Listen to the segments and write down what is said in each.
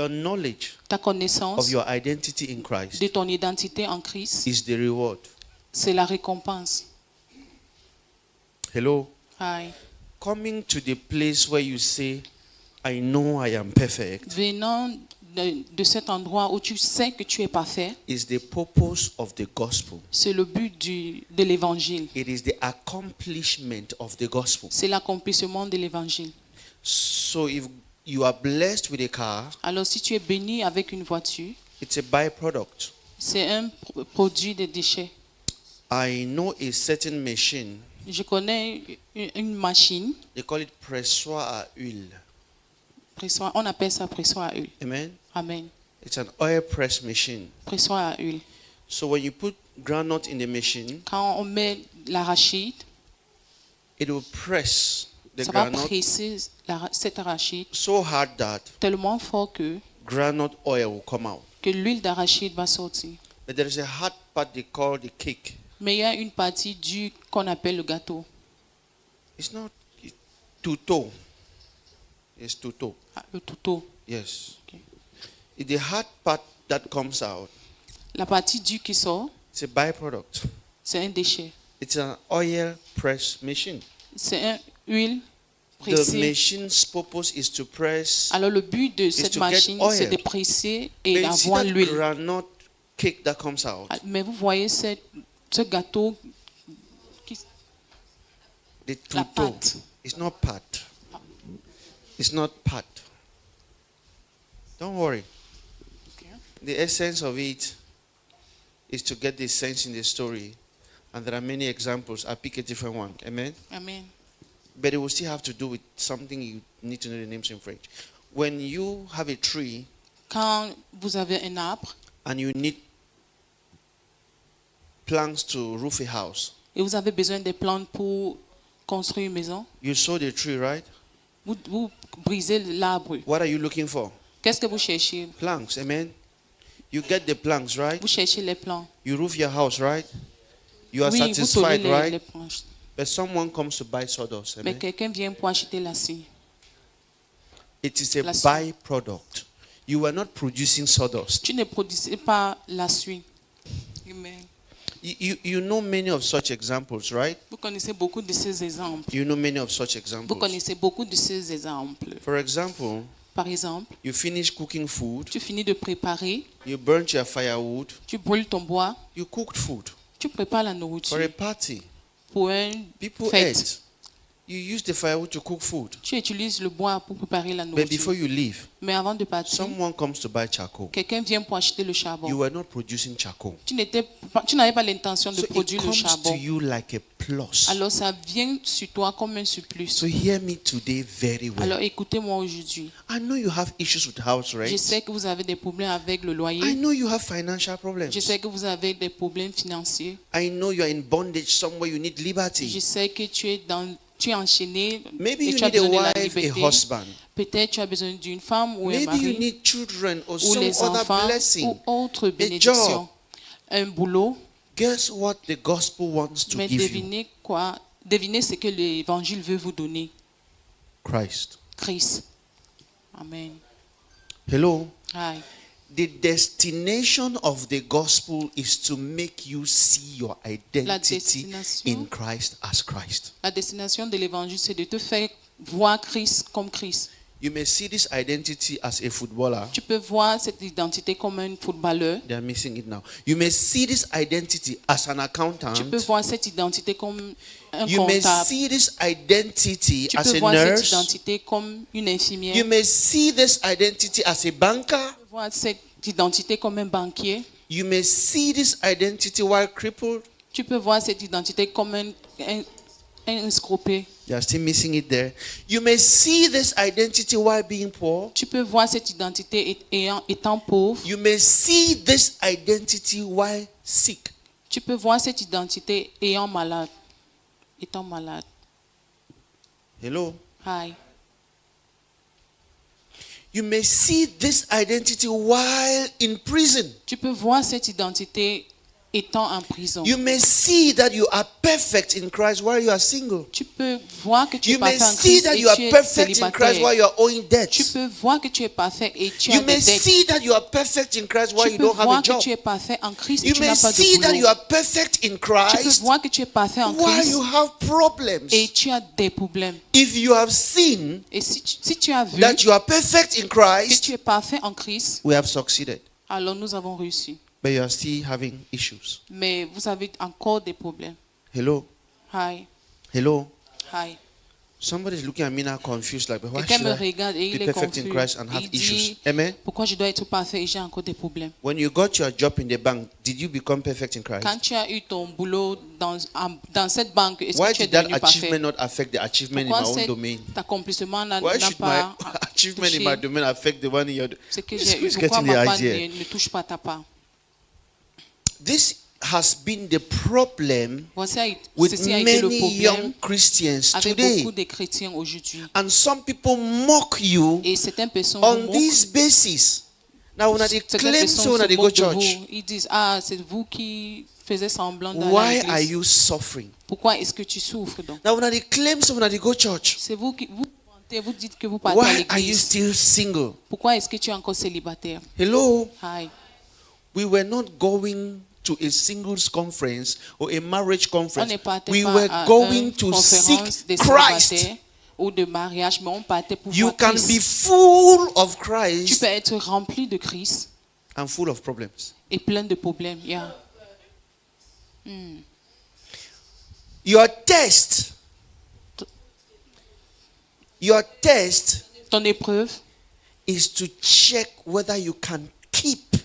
Your knowledge ta of connaissance your identity in Christ de ton identité en Christ, is the reward. c'est la récompense. Hello? Aïe. Coming to the place where you say, I know I am perfect, Venant de cet endroit où tu sais que tu es parfait, is the purpose of the gospel. c'est le but de l'évangile. It is the accomplishment of the gospel. C'est l'accomplissement de l'évangile. So if you are blessed with a car, Alors si tu es béni avec une voiture, it's a byproduct. c'est un produit de déchets. I know a certain machine, Je connais une machine, they call it pressoir à huile. pressoir, on appelle ça pressoir à huile. Amen. Amen. It's an oil press machine. Pressoir à huile. So when you put groundnut in the machine, Quand on met l'arachide, it will press the ça va groundnut presser cet arachide so hard that tellement fort groundnut oil will come out. que l'huile d'arachide va sortir. But there is a hard part they call the cake. Mais il y a une partie du qu'on appelle le gâteau. It's not tuto. It's tuto. Ah, le touteau. Yes. Okay. It's the hard part that comes out. La partie du qui sort, It's a byproduct. c'est un déchet. It's an oil press machine. C'est une huile The pressée. machine's purpose is to press. Alors le but de cette to get machine, oil. c'est de presser But et you see d'avoir that l'huile. groundnut cake that comes out. Ah, mais vous voyez ce gâteau, The la tuto. pâte. It's not pat. It's not pat. Don't worry. Okay. The essence of it is to get the sense in the story. And there are many examples. I'll pick a different one. Amen? Amen. But it will still have to do with something you need to know the names in French. When you have a tree Quand vous avez un arbre and you need planks to roof a house, et vous avez besoin des plantes pour construire une maison, you saw the tree, right? vous brisez l'arbre. What are you looking for? Qu'est-ce que vous cherchez? Planks. Amen? You get the planks, right? Vous cherchez les plants. You roof your house, right? You are Oui, vous tournez satisfied, les right? planches. But someone comes to buy sawdust. Mais Amen? quelqu'un vient pour acheter la scie. It is a La suie. byproduct. You are not producing sawdust. Tu ne produisais pas la suie. Amen. You know many of such examples, right? Vous connaissez beaucoup de ces exemples. You know many of such Vous examples. connaissez beaucoup de ces exemples. For example, Par exemple, you finish cooking food, tu finis de préparer, you burnt your firewood, tu brûles ton bois, you cooked food tu prépares la for a nourriture party. pour une People fête. ate. You use the firewood to cook food. Tu utilises le bois pour préparer la But before nourriture. you leave, Mais avant de partir, someone comes to buy charcoal. quelqu'un vient pour acheter le You charbon. were not producing charcoal. Tu n'avais pas l'intention de So it produire le comes to charbon. you like a plus. Alors ça vient sur toi comme un surplus. So hear me today very well. Alors écoutez-moi aujourd'hui. I know you have issues with house Je rent. sais que vous avez des problèmes avec le I loyer. know you have financial problems. Je sais que vous avez des problèmes financiers. I know you are in bondage somewhere. You need Je liberty. sais que tu es enchaîné Maybe et you tu as need a besoin de la wife, a liberté. husband. Peut-être tu as besoin d'une femme ou un Maybe you mari need children or ou some les other enfants blessing. ou autre job. bénédiction. Un boulot. Guess what the gospel wants to Mais give you? devinez quoi? Devinez ce que l'évangile veut vous donner. Christ. Christ. Amen. Hello. Aye. The destination of the gospel is to make you see your identity destination- in Christ as Christ. La destination de l'évangile, c'est de te faire voir Christ comme Christ. You may see this identity as a footballer. Tu peux voir cette identité comme un footballeur. They are missing it now. You may see this identity as an accountant. Tu peux voir cette identité comme un You may comptable. see this identity Tu as peux a voir cette nurse. identité comme une infirmière. You Tu may see this identity as a banker. peux voir cette identité comme un banquier. You may see this identity while crippled. Tu peux voir cette identité comme un escroqué. You are still missing it there. You may see this identity while being poor. Tu peux voir cette identité étant pauvre. You may see this identity while sick. Tu peux voir cette identité étant malade. Étant malade. Hello. Aïe. You may see this identity while in prison. Tu peux voir cette identité étant en prison. You may see that you are perfect in Christ while you are single. Tu peux voir que tu es You may parfait en see Christ that et you are tu es perfect in Christ while célibataire. you are owing Tu debts. peux voir que tu es parfait et tu You as may des dettes. see that you are perfect in Christ while Tu you peux don't have a voir que job. tu es parfait en Christ et You tu may n'as pas de see that you boulot. are perfect in Tu peux Christ voir que tu es parfait en while Christ you have problems. et tu as des problèmes. If you have seen Et si tu as vu that you are perfect in que Christ, tu es parfait en Christ, we have succeeded. alors nous avons réussi. But you are still having issues. Mais vous avez encore des problèmes. Hello? Hi, Hello? hi. Somebody is looking at me now confused, like, but why Quelqu'un should me I regarde et il be est perfect in confus. Christ and have Il issues? dit, Amen? pourquoi je dois être parfait et j'ai encore des problèmes? When you got your job in the bank, did you become perfect in Christ? Quand tu as eu ton boulot dans cette banque, est-ce Why que tu es did that devenu achievement parfait? not affect the achievement in my Pourquoi own cet domain? accomplissement n'a Why should my pas achievement in my touché domain affect the one in your ce que j'ai eu? Who's Pourquoi getting the ma part idea? ne touche pas ta part? This has been the problem Ceci with a été le many problème young Christians avec today. beaucoup de chrétiens aujourd'hui. And some people mock you Et certaines personnes vous on moquent. this basis. Now, when they Certaines claim personnes so, when se they go moquent de church, vous. Ils disent, ah, c'est vous qui faisiez semblant d'aller why à are l'église. you suffering? Pourquoi est-ce que tu souffres donc? Now, when they claim so, when they go church, C'est vous qui vous mentez, vous dites que vous partez à why are you l'église. still single? Pourquoi est-ce que tu es encore célibataire? Hello? Hi. We were not going to a singles conference or a marriage On conference. ne partait We pas were à going une to conférence seek des Christ. célibataires ou de mariage, mais on partait pour You voir can Christ. be full of Tu Christ peux être rempli de Christ and full of problems. et plein de problèmes. Yeah. Your test Ton épreuve, is to check whether you can keep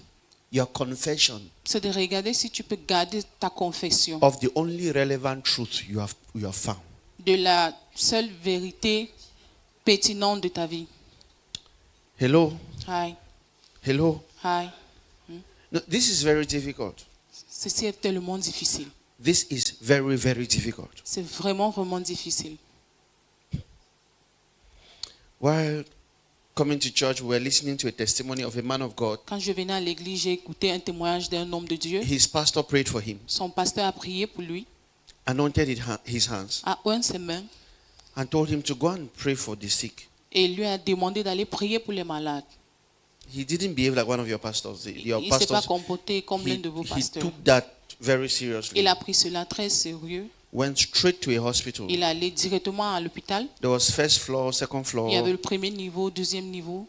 your confession c'est de regarder si tu peux garder ta confession of the only relevant truth you have found. de la seule vérité pertinente de ta vie. Hello? Hi. Hello? Hi. No, this is very difficult. Ceci est tellement difficile. This is very, very difficult. C'est vraiment, vraiment difficile. While coming to church, we were listening to a testimony of a man of God. Quand je venais à l'église, j'ai écouté un témoignage d'un homme de Dieu. His pastor prayed for him, Son pasteur a prié pour lui, anointed his hands, a oint ses mains and told him to go and pray for the sick. et lui a demandé d'aller prier pour les malades. He didn't behave like one of your pastors. Your Il ne s'est pas pastors, comporté comme l'un he, de vos he pasteurs. took that very seriously. Il a pris cela très sérieux. Went straight to a hospital. Il est allé directement à l'hôpital. There was first floor, second Il y avait floor. le premier niveau, deuxième niveau.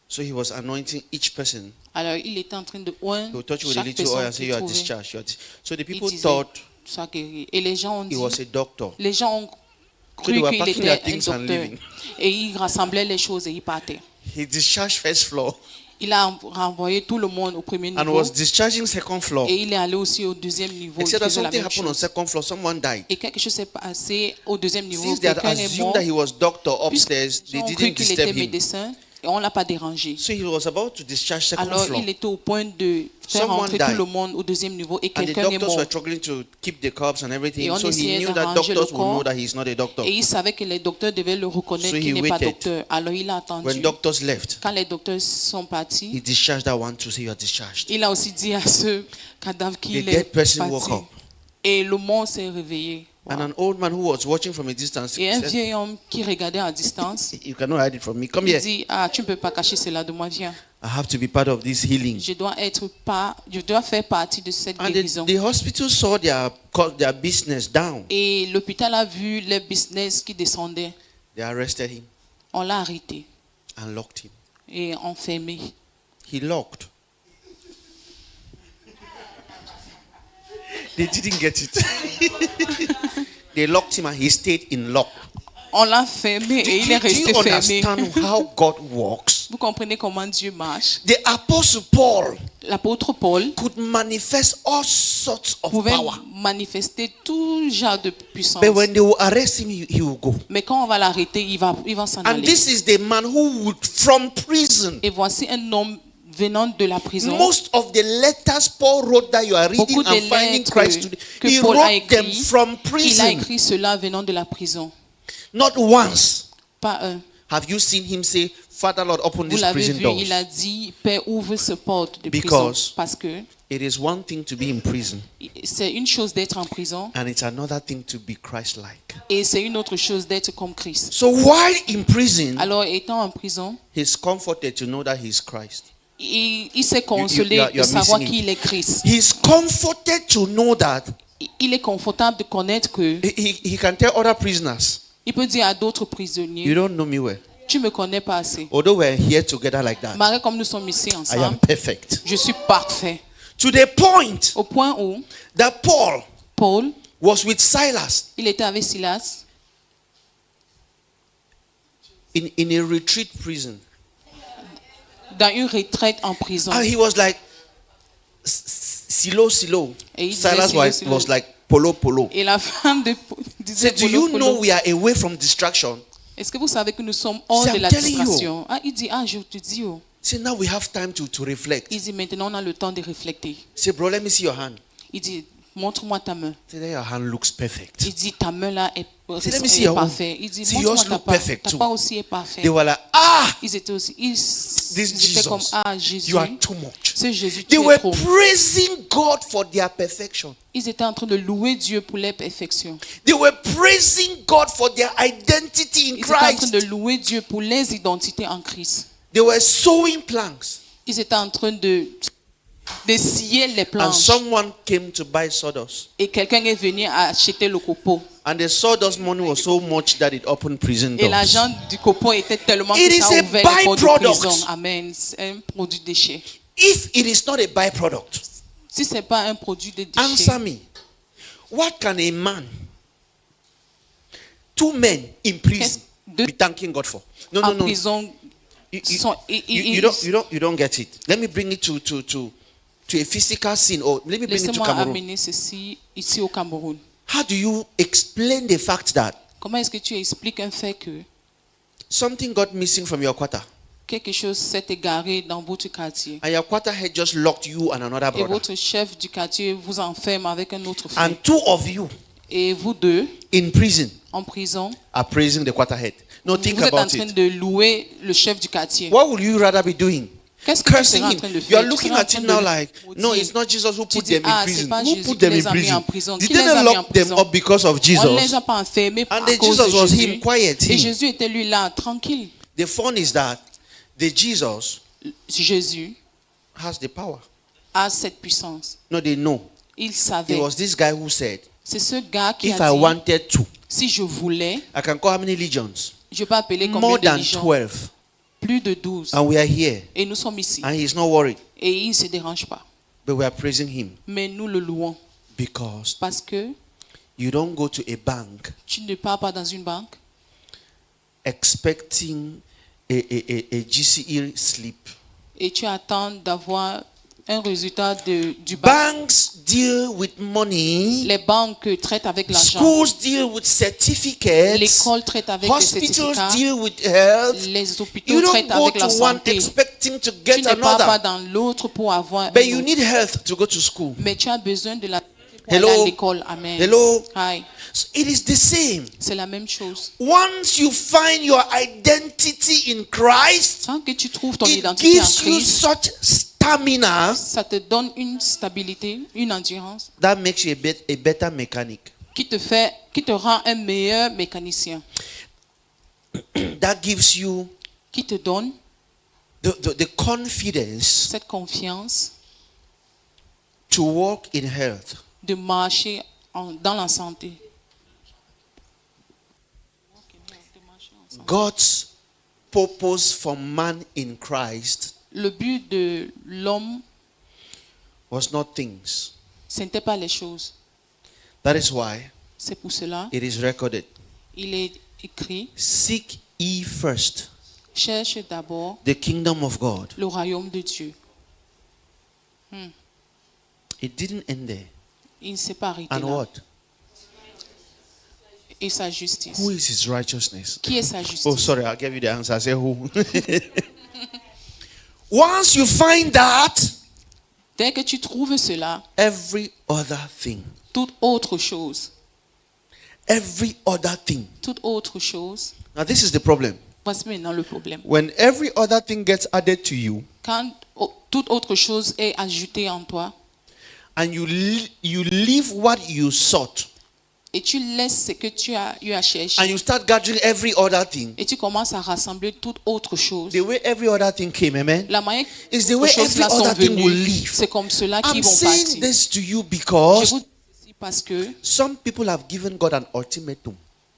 So he was anointing each person. Alors, il était en train de He oindre will touch you with a chaque little oil personne and say qu'il you are trouvait. discharged. So the Il people disait, thought sois guéri. Et les gens ont he dit, was a doctor. les gens ont So they cru were qu'il packing their était un things and docteur. leaving. Et il rassemblait les choses et il partait. He discharged first floor Il a renvoyé tout le monde au premier and niveau. was discharging second floor. Et il est allé aussi au deuxième niveau. Il Except that faisait la something même happened on chose. second floor. Someone died. Et quelque chose s'est passé au deuxième niveau. Since they had Quelqu'un est assumed mort. that he was doctor upstairs, Ils they ont cru didn't qu'il disturb était him. médecin et on ne l'a pas dérangé. So he was about to discharge second Alors floor. il était au point de faire Someone rentrer died. tout le monde au deuxième niveau et And the quelqu'un est doctors mort. were struggling to keep the cups and everything. Et on So he essayait knew that d'arranger le doctors would know corps. that he's not a doctor. Et il savait que les docteurs devaient le reconnaître So he qu'il n'est pas waited. docteur. Alors il a attendu. When doctors left, Quand les docteurs sont he partis, discharged that one to say you are discharged. il a aussi dit à ce cadavre qu'il The est dead person woke parti. up. Et le monde s'est réveillé. Wow. And an old man who was watching from a distance Et un said, vieil homme qui regardait à distance, you cannot hide it from me. Come il here. dit, ah, tu ne peux pas cacher cela de moi, viens. I have to be part of this healing. Je dois faire partie de cette And guérison. the hospital saw their business down. Et l'hôpital a vu le business qui descendait. They arrested him On l'a arrêté and locked him. et enfermé. He locked. They didn't get it. They locked him and he stayed in lock. On l'a fermé et il est Do you resté fermé. understand how God works? Vous comprenez comment Dieu marche? The apostle Paul L'apôtre Paul could manifest all sorts of pouvait power. manifester tout genre de puissance. But when they will arrest him, he will go. Mais quand on va l'arrêter, il va s'en And aller. this is the man who would, from prison, Et voici un homme venant de la prison. most of the letters Paul wrote that you are reading Beaucoup de and finding lettres Christ today, que he Paul a wrote them écrit, from il a prison. écrit cela venant de la prison. Not once Pas un. have you seen him say, Father Lord, open Vous these l'avez prison vu, doors. il a dit, Père, ouvre ce porte de prison. Because Parce que It is one thing to be in prison, C'est une chose d'être en prison and it's another thing to be Christ-like. et c'est une autre chose d'être comme Christ. So while in prison, Alors, étant en prison, he's comforted to know that he's Christ. il s'est consolé you are de savoir missing it. qu'il est Christ. He's comforted to know that Il est confortable de connaître que he can tell other prisoners, il peut dire à d'autres you prisonniers, don't know me well. tu me connais pas assez. Although we're here together like that, Malgré comme nous sommes ici I am ensemble, perfect. je suis parfait. To the point Au point où that Paul Paul, was with Silas il était avec Silas in a retreat prison. dans une retraite en prison. And he was like, Silo, Silo. Et il disait Silas Silo, was, Silo. was like, Polo, Polo. Et la femme disait, Said, do Polo, you Polo, know we are away from distraction? est-ce que vous savez que nous sommes hors C'est de la I'm telling you. distraction? Ah, il dit, ah, je te dis, oh. Say, now we have time to reflect. Il dit, maintenant on a le temps de réfléchir. Say, bro, let me see your hand. Il dit, montre-moi ta main. Say, there your hand looks perfect. Il dit, ta main là est, let me see your own. parfaite. Il dit, See, montre-moi yours ta look part. perfect Ta too. part aussi est parfaite. They were like, ah, Ils étaient aussi, ils this étaient comme, Jesus, ah, Jésus, you are too much. c'est Jésus, tu They es were trop. praising God for their perfection. Ils étaient en train de louer Dieu pour leur perfection. They were praising God for their identity in Ils étaient en train de Christ. louer Dieu pour les identités en Christ. They were sowing planks. Ils étaient en train de scier les And planches. someone came to buy sawdust. Et quelqu'un est venu acheter le copeau. And the sawdust money was so much that it opened prison Et doors. l'argent du copeau était tellement It que is ça a a ouvert les portes de byproduct. prison. Amen. C'est un produit déchet. If it is not a byproduct, Si ce n'est pas un produit de déchet, answer me. What can a man, two men in prison, Qu'est-ce- deux- be thanking God for? No, en no, no. prison, You sont- you don't get it. Let me bring it to a physical scene, or let me bring it to laissez-moi Cameroon. amener ceci ici au Cameroun. How do you explain the fact that Comment est-ce que tu expliques un fait que something got missing from your quarter, quelque chose s'est égaré dans votre quartier and your quarter head just locked you and another et brother, votre chef du quartier vous enferme avec un autre frère and two of you et vous deux in prison en prison, are praising the quarter head? No, think vous êtes en about train it. de louer le chef du quartier. What would you rather be doing? Qu'est-ce que tu Cursing seras en him. train de You faire? are Tu looking seras en at train him de now le like, maudire. no, it's not Jesus who Tu put dis, them in ah, c'est prison. pas Who Jésus put qui them les in a mis en prison? prison. Did Qui they les a not mis en lock them prison? up because of On ne les Jesus? a pas enfermés And à the cause Jesus de was Jésus. him, quiet, Et him. Jésus était lui là, tranquille. The fun is that the Jesus Jésus has the power. a cette puissance. No, they know. Il It savait. was this guy who said, C'est ce gars qui if a I dit, wanted to, si je voulais, I can call how many legions? je peux appeler More combien de than légions? 12. Plus de 12. And we are here. Et nous sommes ici. And he's not worried. Et il ne se dérange pas. But we are praising him Mais nous le louons. because Parce que you don't go to a bank tu ne pars pas dans une banque expecting a GCE slip. et tu attends d'avoir un résultat du bac. Banks deal with money. Les banques traitent avec l'argent. Schools deal with certificates. L'école traite avec les Hospitals certificats. deal with health. Les hôpitaux You don't traitent go avec la to one santé. expecting to Tu get ne pars pas another. dans l'autre pour avoir But un you autre. need health to go to school. Mais tu as besoin de la santé pour Hello? aller à l'école. Amen. Hello? Hi. So it is the same. C'est la même chose. Once you find your identity in Christ, Tant que tu trouves ton it identité en gives you Christ, such stamina ça te donne une stabilité, une endurance that makes you a better mechanic. qui te rend un meilleur mécanicien, That gives you qui te donne the confidence cette confiance to walk in health. de marcher dans la santé. God's purpose for man in Christ Le but de l'homme, was not things. ce n'était pas les choses. That is why C'est pour cela it is recorded. il est écrit, Seek ye first cherche d'abord the kingdom of God. le royaume de Dieu. It didn't end there. Il ne s'est pas arrêté And là. what? Et sa justice. Who is his righteousness? Qui est sa justice? Oh, sorry, I'll give you the answer. I say who. Once you find that, Dès que tu trouves cela, every other thing, toute autre chose, toute autre chose, now this is the problem. voici maintenant le problème. When every other thing gets added to you, Quand toute autre chose est ajoutée en toi, and you leave what you sought, et tu laisses ce que tu as eu à chercher, and you start gathering every other thing, et tu commences à rassembler toute autre chose, the way every other thing came, amen, la manière is the que way ces every choses-là sont other thing will venues, leave. c'est comme cela qu'ils I'm vont saying partir. this to you Je because vous dis ceci parce que some people have given God an ultimatum.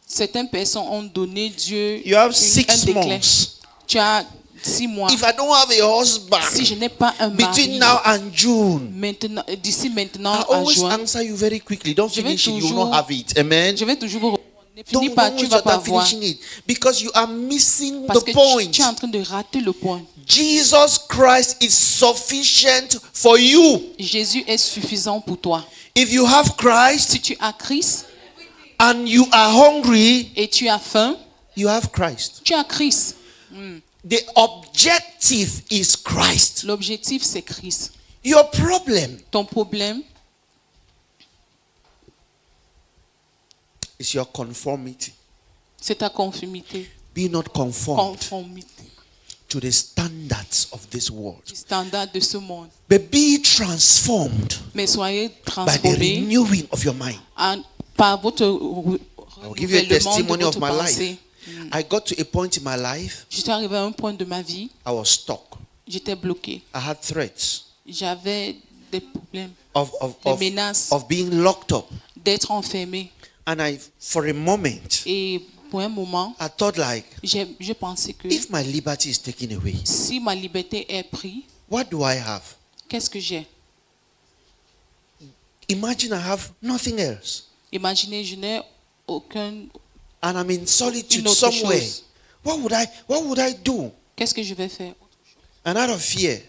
certaines personnes ont donné Dieu You have un 6 décret. months. Tu as 6 mois. If I don't have a husband Si je n'ai pas un between mari, now and June, d'ici maintenant I à always juin, answer you very quickly. Don't Je vais finish it, you will toujours- not have it. Amen. je vais toujours vous répondre. Ne finis Don't pas, tu waste vas your pas time voir. finishing it because you are missing Parce the que point. tu es en train de rater le point. Jesus Christ is sufficient for you. Jésus est suffisant pour toi. If you have Christ Si tu as Christ and you are hungry, et tu as faim, you have Christ. tu as Christ. The objective is Christ. L'objectif, c'est Christ. Your problem Ton problème, is your conformity. c'est ta conformité. Be not conformed Conformité. to the standards of this world, Du standard de ce monde. but be transformed Mais soyez by the transformés renewing of your mind. par votre I'll give you a renouvellement de testimony of votre my pensée. life. I got to a point in my life, Je suis arrivé à un point de ma vie, I was stuck. j'étais bloqué. I had threats J'avais des problèmes, of des menaces of being locked up. d'être enfermé. And for a moment, Et pour un moment, I thought like, je pensais que if my liberty is taken away, si ma liberté est prise, what do I have? qu'est-ce que j'ai? Imagine I have nothing else. Imaginez, je n'ai aucun... And I'm in solitude Une autre somewhere. chose. What would I do? Qu'est-ce que je vais faire? And out of fear,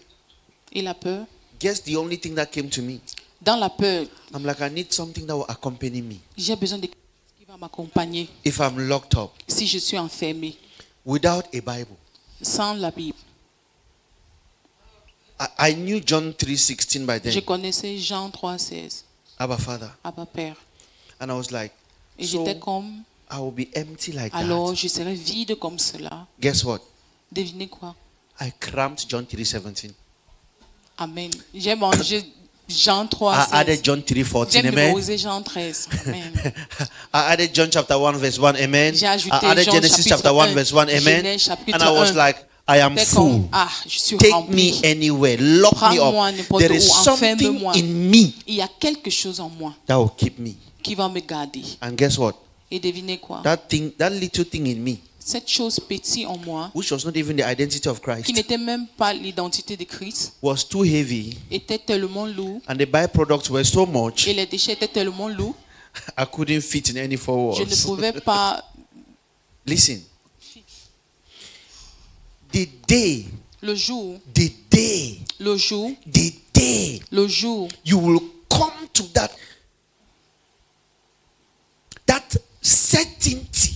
Et la peur? guess the only thing that came to me. Dans la peur, I'm like, I need something that will accompany me j'ai besoin de quelqu'un qui va m'accompagner if I'm locked up si je suis enfermé, without a Bible. sans la Bible. I knew John 3:16 by Je then. connaissais Jean 3,16, Abba Father. Abba Père. And I was like, Et so j'étais comme, I will be empty like alors that. je serai vide comme cela. Guess what? Devinez quoi? I cramped John 3:17. Amen. J'ai mangé Jean I 3,16. added John 3:14. J'ai Amen. mémorisé Jean 13. Amen. I added John chapter 1 verse 1. Amen. J'ai I ajouté added Jean Genesis chapitre chapter 1 1, verse 1. Amen. Genèse chapitre And I was 1. like, I am J'étais full. comme, ah, je suis Take rempli. me anywhere. Lock me Prends-moi up. n'importe There où, is something enferme-moi. in me Il y a quelque chose en moi that will keep me. qui va me garder. And guess what? Et devinez quoi? That little thing in me, Cette chose petite en moi, which was not even the identity of qui Christ, n'était même pas l'identité de Christ, was too heavy, était tellement lourd and the byproducts were so much, et les déchets étaient tellement lourds, I couldn't fit in any four je ne walls. pouvais pas. Listen. The day, Le jour, the day, le jour, the day le jour you will come to that certainty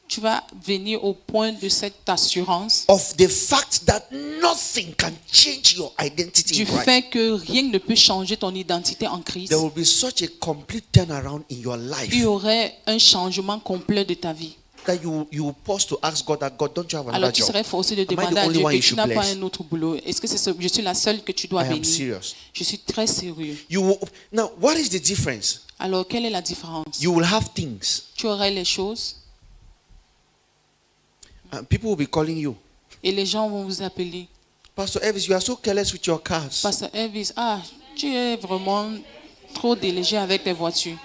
tu vas venir au point de cette assurance of the fact that nothing can change your identity du in Christ. fait que rien ne peut changer ton identité en Christ. There will be such a complete turnaround in your life Il y aurait un changement complet de ta vie. that you will pause to ask God that, God, don't you have Alors another tu job? serais forcé de Am I the demander à only Dieu one you que tu should n'as pas bless? un autre boulot. Est-ce que je suis la seule que tu dois I am bénir? serious. Je suis très sérieux. Now, what is the difference? Alors quelle est la différence? You will have things. Tu aurais les choses And people will be calling you. et les gens vont vous appeler. Pastor Elvis, you are so careless with your cars. Pasteur Elvis, ah, tu es vraiment trop délégué avec tes voitures.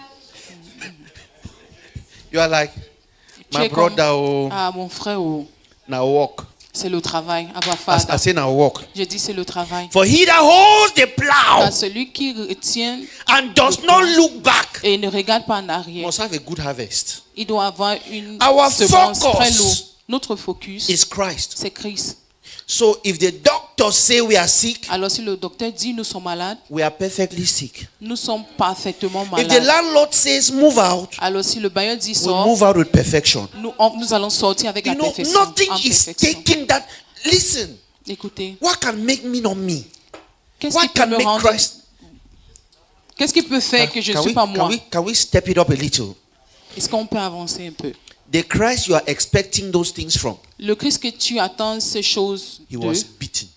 You are like, Tu my es comme, brother, oh, ah, mon frère, oh, now walk. c'est le travail. Abba I Father. say now walk. Je dis c'est le travail. For he that holds the plow Car celui qui retient and does not look back et ne regarde pas en arrière, must have a good harvest. il doit avoir une Our semence focus très lourde. Notre focus, Is Christ. c'est Christ. So if the doctors say we are sick, Alors si le docteur dit nous sommes malades, we are perfectly sick. nous sommes parfaitement If the malades. landlord says move out, Alors si le bailleur dit we sort, move out with perfection. nous allons sortir avec You la know, perfection. nothing En is perfection. taking that. Listen, Écoutez, what can make me not me? qu'est-ce What qui peut can me make rendre, Christ? qu'est-ce qui peut faire que je ne suis pas moi? Can we step it up a little? Est-ce qu'on peut avancer un peu? The Christ you are expecting those things from, Le Christ que tu attends ces choses he de, was beaten.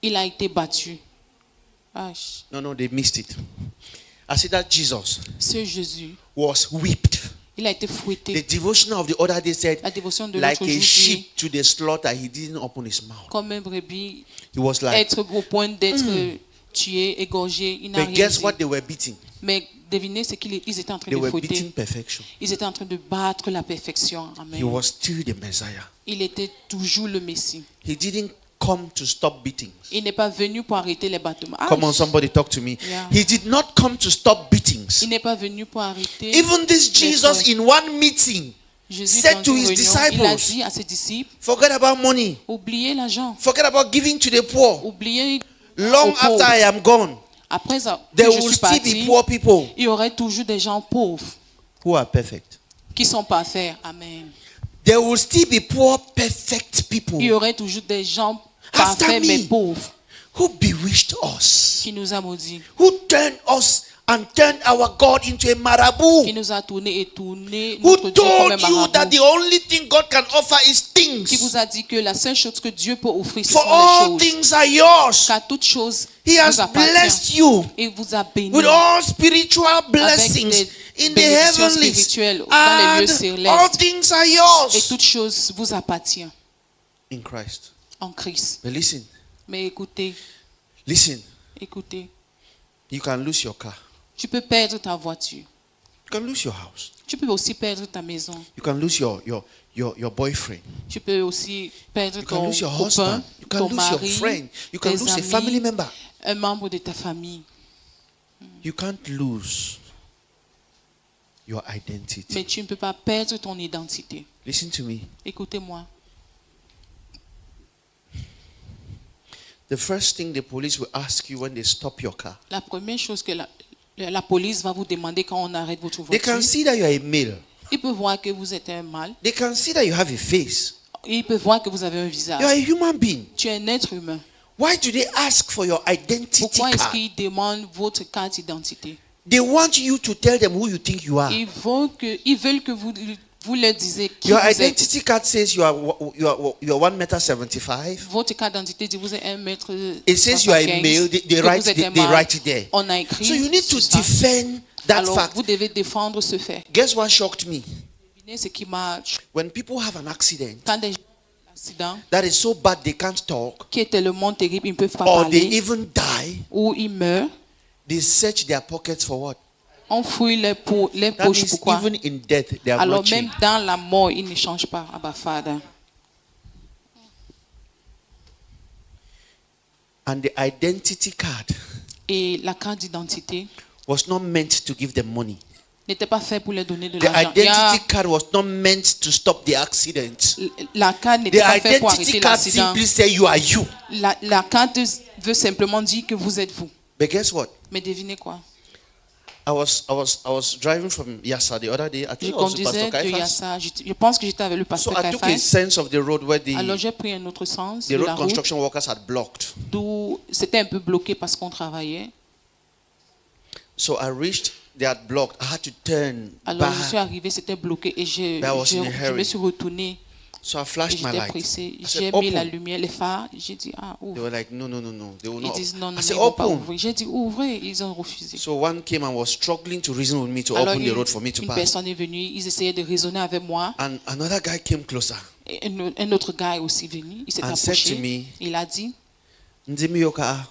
il a été battu. Ah, No, they missed it. I see that Jesus Ce Jésus, was whipped. il a été The fouetté. devotion of the other day said, La dévotion de like l'autre a jour dit, sheep to the slaughter, he didn't open his mouth. comme un brebis, He was like, être au point d'être tué, égorgé, il n'a but rien guess dit. what they were beating? Mais devinez ce qu'ils étaient en train They de were fouetter. beating perfection. Ils étaient en train de battre la perfection. Amen. He was still the Messiah. Il était toujours le Messie. He didn't come to stop beating. Il n'est pas venu pour arrêter les battements. Ah, Come on, somebody talk to me. Yeah. He did not come to stop beatings. il n'est pas venu pour arrêter. Even this Jesus in one meeting Jésus, said dans to une his réunion, il a disciples, dit à ses disciples, forget about money. oubliez l'argent, Forget about giving to the poor. oubliez Long aux pauvres. after I am gone, Après que there je will suis still be parti, poor people il y aurait toujours des gens pauvres who are perfect. qui sont parfaits. Amen. There will still be poor, perfect people Il y aurait toujours des gens After parfaits me. mais pauvres who bewitched us, qui nous a maudits, who turned us and turned our God into a qui marabout, nous a tourné et tourné who notre Dieu comme un told you that marabout, the only thing God can offer is qui things. vous a dit que la seule chose que Dieu peut offrir, ce For sont all les choses. things are yours. Car toute chose He has vous appartient blessed you et vous a béni with all spiritual avec blessings des in the bénédictions heavenlies. spirituelles dans les lieux And célestes. all things are Et yours toute chose vous appartient in Christ. en Christ. But listen, Mais écoutez, listen. You can lose your car. tu peux perdre ta voiture. You can lose your house. Tu peux aussi perdre ta maison. You can lose your boyfriend. Tu peux aussi perdre You can ton lose your copain, husband. You can ton lose your mari, friend. You can tes lose a amis, family member. un membre de ta famille. You can't lose your identity. Mais tu ne peux pas perdre ton identité. Listen to me. Écoutez-moi. The first thing the police will ask you when they stop your car, La première chose que la police va vous demander quand on arrête votre they voiture, can see that you are a male. ils peuvent voir que vous êtes un mâle. They can see that you have a face. Ils peuvent voir que vous avez un visage. You are a human being. Tu es un être humain. Why do they ask for your identity Pourquoi est-ce card? qu'ils demandent votre carte d'identité? They want you to tell them who you think you are. Ils veulent que vous leur disiez qui Your vous êtes. identity card says you are 1.75 m. Votre carte d'identité dit vous êtes 1 mètre. It says you are a 75, male. They que write, vous êtes un they mâle. write it there. On a écrit. So you need to sur ça. defend that Alors fact. vous devez défendre ce fait. Guess what shocked me? Devinez ce qui m'a. When people have an accident Quand des gens ont un accident that is so bad they can't talk qui est tellement terrible, ils ne peuvent pas or they parler even die, ou ils meurent, they search their pockets for what? on fouille les That poches. means Pourquoi? even in death they have Alors not même changed. dans la mort, ils ne changent pas. Abba Father. And the identity card Et la carte d'identité was not meant to give them money. n'était pas faite pour leur donner de The l'argent. identity card was not meant to stop the accident. La carte n'était The pas faite pour arrêter identity card l'accident. simply say you are you. La carte veut simplement dire que vous êtes vous. But guess what? Mais devinez quoi? I was driving from Yassa the other day. I Je think also Pastor conduisais de Caiphas. Yassa. Je pense que j'étais avec le So pasteur I took a Caiphas. sense of the road where Alors the j'ai pris un autre sens the de road la route, construction workers had blocked. d'où c'était un peu bloqué parce qu'on travaillait. So I reached, they had blocked. I had to turn Alors je suis back. arrivé, c'était bloqué et But I was in a je me hurry. suis retourné So I et flashed my j'étais light. pressé. I J'ai said, mis la open. lumière, les phares. J'ai dit They ouvre. were like, no. They will Ils not. disent non, I non, said, ils vont pas open. ouvrir. J'ai dit ouvrez, ils ont refusé. So one came and was struggling to reason with me to Alors open the road for me to une pass. personne est venue, ils essayaient de raisonner avec moi. And another guy came closer. Et un autre gars est aussi venu, il s'est And said to approché. me, Il a dit, Ndimi yoka.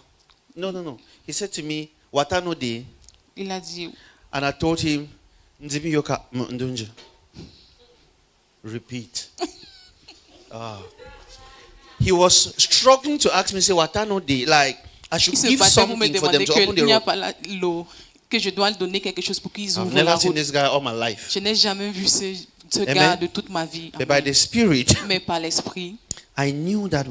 No. He said to me, Watano de. il a dit, And I told him, Ndimi yoka ndunje. Repeat. He was struggling to ask me, say, Watano de. Like, I should il se give battait pour me something for them demander to open the qu'il n'y a road. pas l'eau, que je dois donner quelque chose pour qu'ils I've ouvrent la never seen route. this guy all my life. Je n'ai jamais vu ce Amen. gars de toute ma vie. But by the Spirit, Mais par l'esprit, I knew that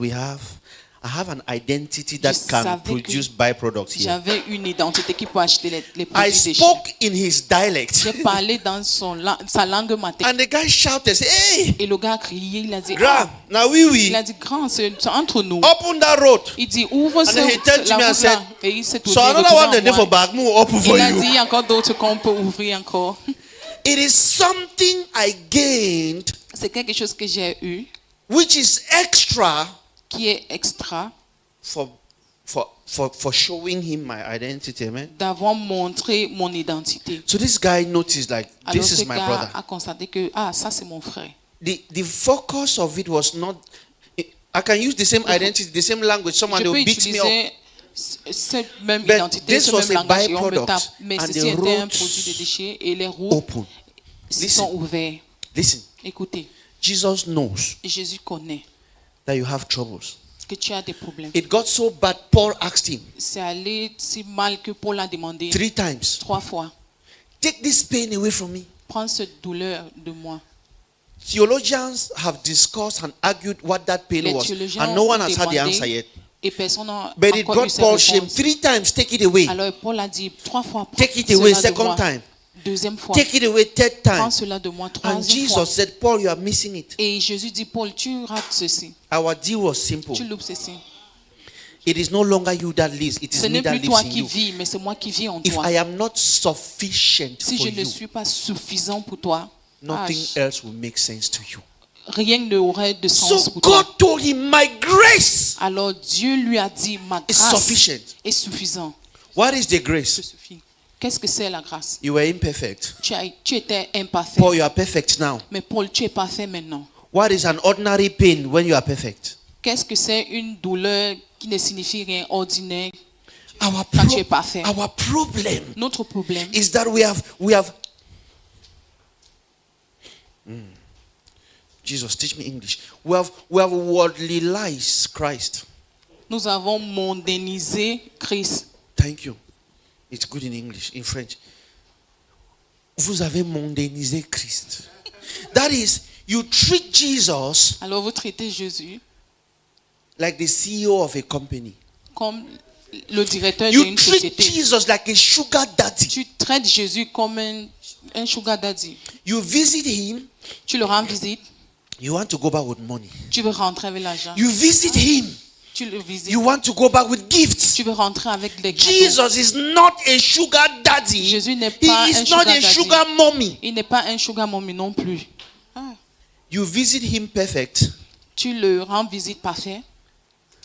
I have an identity that Je can savais que produce byproducts here. j'avais une identité qui peut acheter les I produits déchets. spoke in his dialect. J'ai parlé dans sa langue maternelle. And the guy shouted, say, hey, Et le gars a crié, il a dit, Grand, now il a we dit, grand, c'est entre nous. open that road. Il dit, ouvre then he turned to la me and route said, là. Et il s'est So tourné, another one retourné the day en for moi. back, we will open for Il a dit, you. il y a encore d'autres qu'on peut ouvrir encore. It is something I gained, C'est quelque chose que j'ai eu, which is extra qui est extra for for showing him my identity. Amen. d'avoir montré mon identité. So this guy noticed like, Alors this ce is my gars brother. a constaté que ça c'est mon frère. The focus of it was not, I can use the same identity, the same language, someone Je peux will beat me up. utiliser cette même But identité, this ce was même a langage et on me byproduct, tape. Mais and ceci the était un roads produit de déchets et les routes Open. sont ouvertes. Listen, Écoutez, Jesus knows Jésus connaît that you have troubles. que tu as des problèmes. It got so bad, Paul asked him C'est allé si mal que Paul a demandé 3 times, 3 fois, take this pain away from me. prends cette douleur de moi. Theologians have discussed and argued what that pain Les was, théologiens and no one ont has had the demandé answer yet. et personne n'a But it encore eu brought cette Paul shame. réponse. 3 times, take it away. Alors Paul a dit 3 fois, prends Take it away, cela de second moi. time. Deuxième fois, Take it away, third prends time. cela de moi. And Troisième fois. Jesus said, Paul, you are missing it. Et Jésus dit, Paul, tu rates ceci. Our deal was simple. Tu loupes ceci. It is no longer you that lives, it Ce is me n'est that plus lives toi in qui you. vis, mais c'est moi qui vis en If toi. I am not sufficient Si for je ne you, suis pas suffisant pour toi, nothing else will make sense to you. rien n'aurait de sens So pour toi. God told him, my grace Alors Dieu lui a dit, ma is grâce sufficient. est suffisante. What is the Je grace? suffis. Qu'est-ce que c'est la grâce? You were imperfect. Tu étais imparfait. Paul, you are perfect now. Mais Paul, tu es parfait maintenant. What is an ordinary pain when you are perfect? Qu'est-ce que c'est une douleur qui ne signifie rien ordinaire Our, quand tu es parfait? our problem Notre problème, is that we have Jesus, teach me English. We have worldlyized Christ. nous avons mondanisé Christ. Thank you. It's good in English, in French. Vous avez mondanisé Christ. That is, you treat Jesus Alors vous traitez Jésus like the CEO of a company. comme le directeur You d'une treat société. Jesus like a sugar daddy. Tu traites Jésus comme un sugar daddy. You visit him, Tu le rends visite, you want to go back with money. tu veux rentrer avec l'argent. You visit him, Tu le visites, you want to go back with gifts. tu veux rentrer avec des cadeaux. Jesus is not a sugar daddy. Jésus n'est He pas un is not sugar a daddy. sugar mommy. Il n'est pas un sugar mommy non plus. You visit him perfect Tu le rends visite parfait,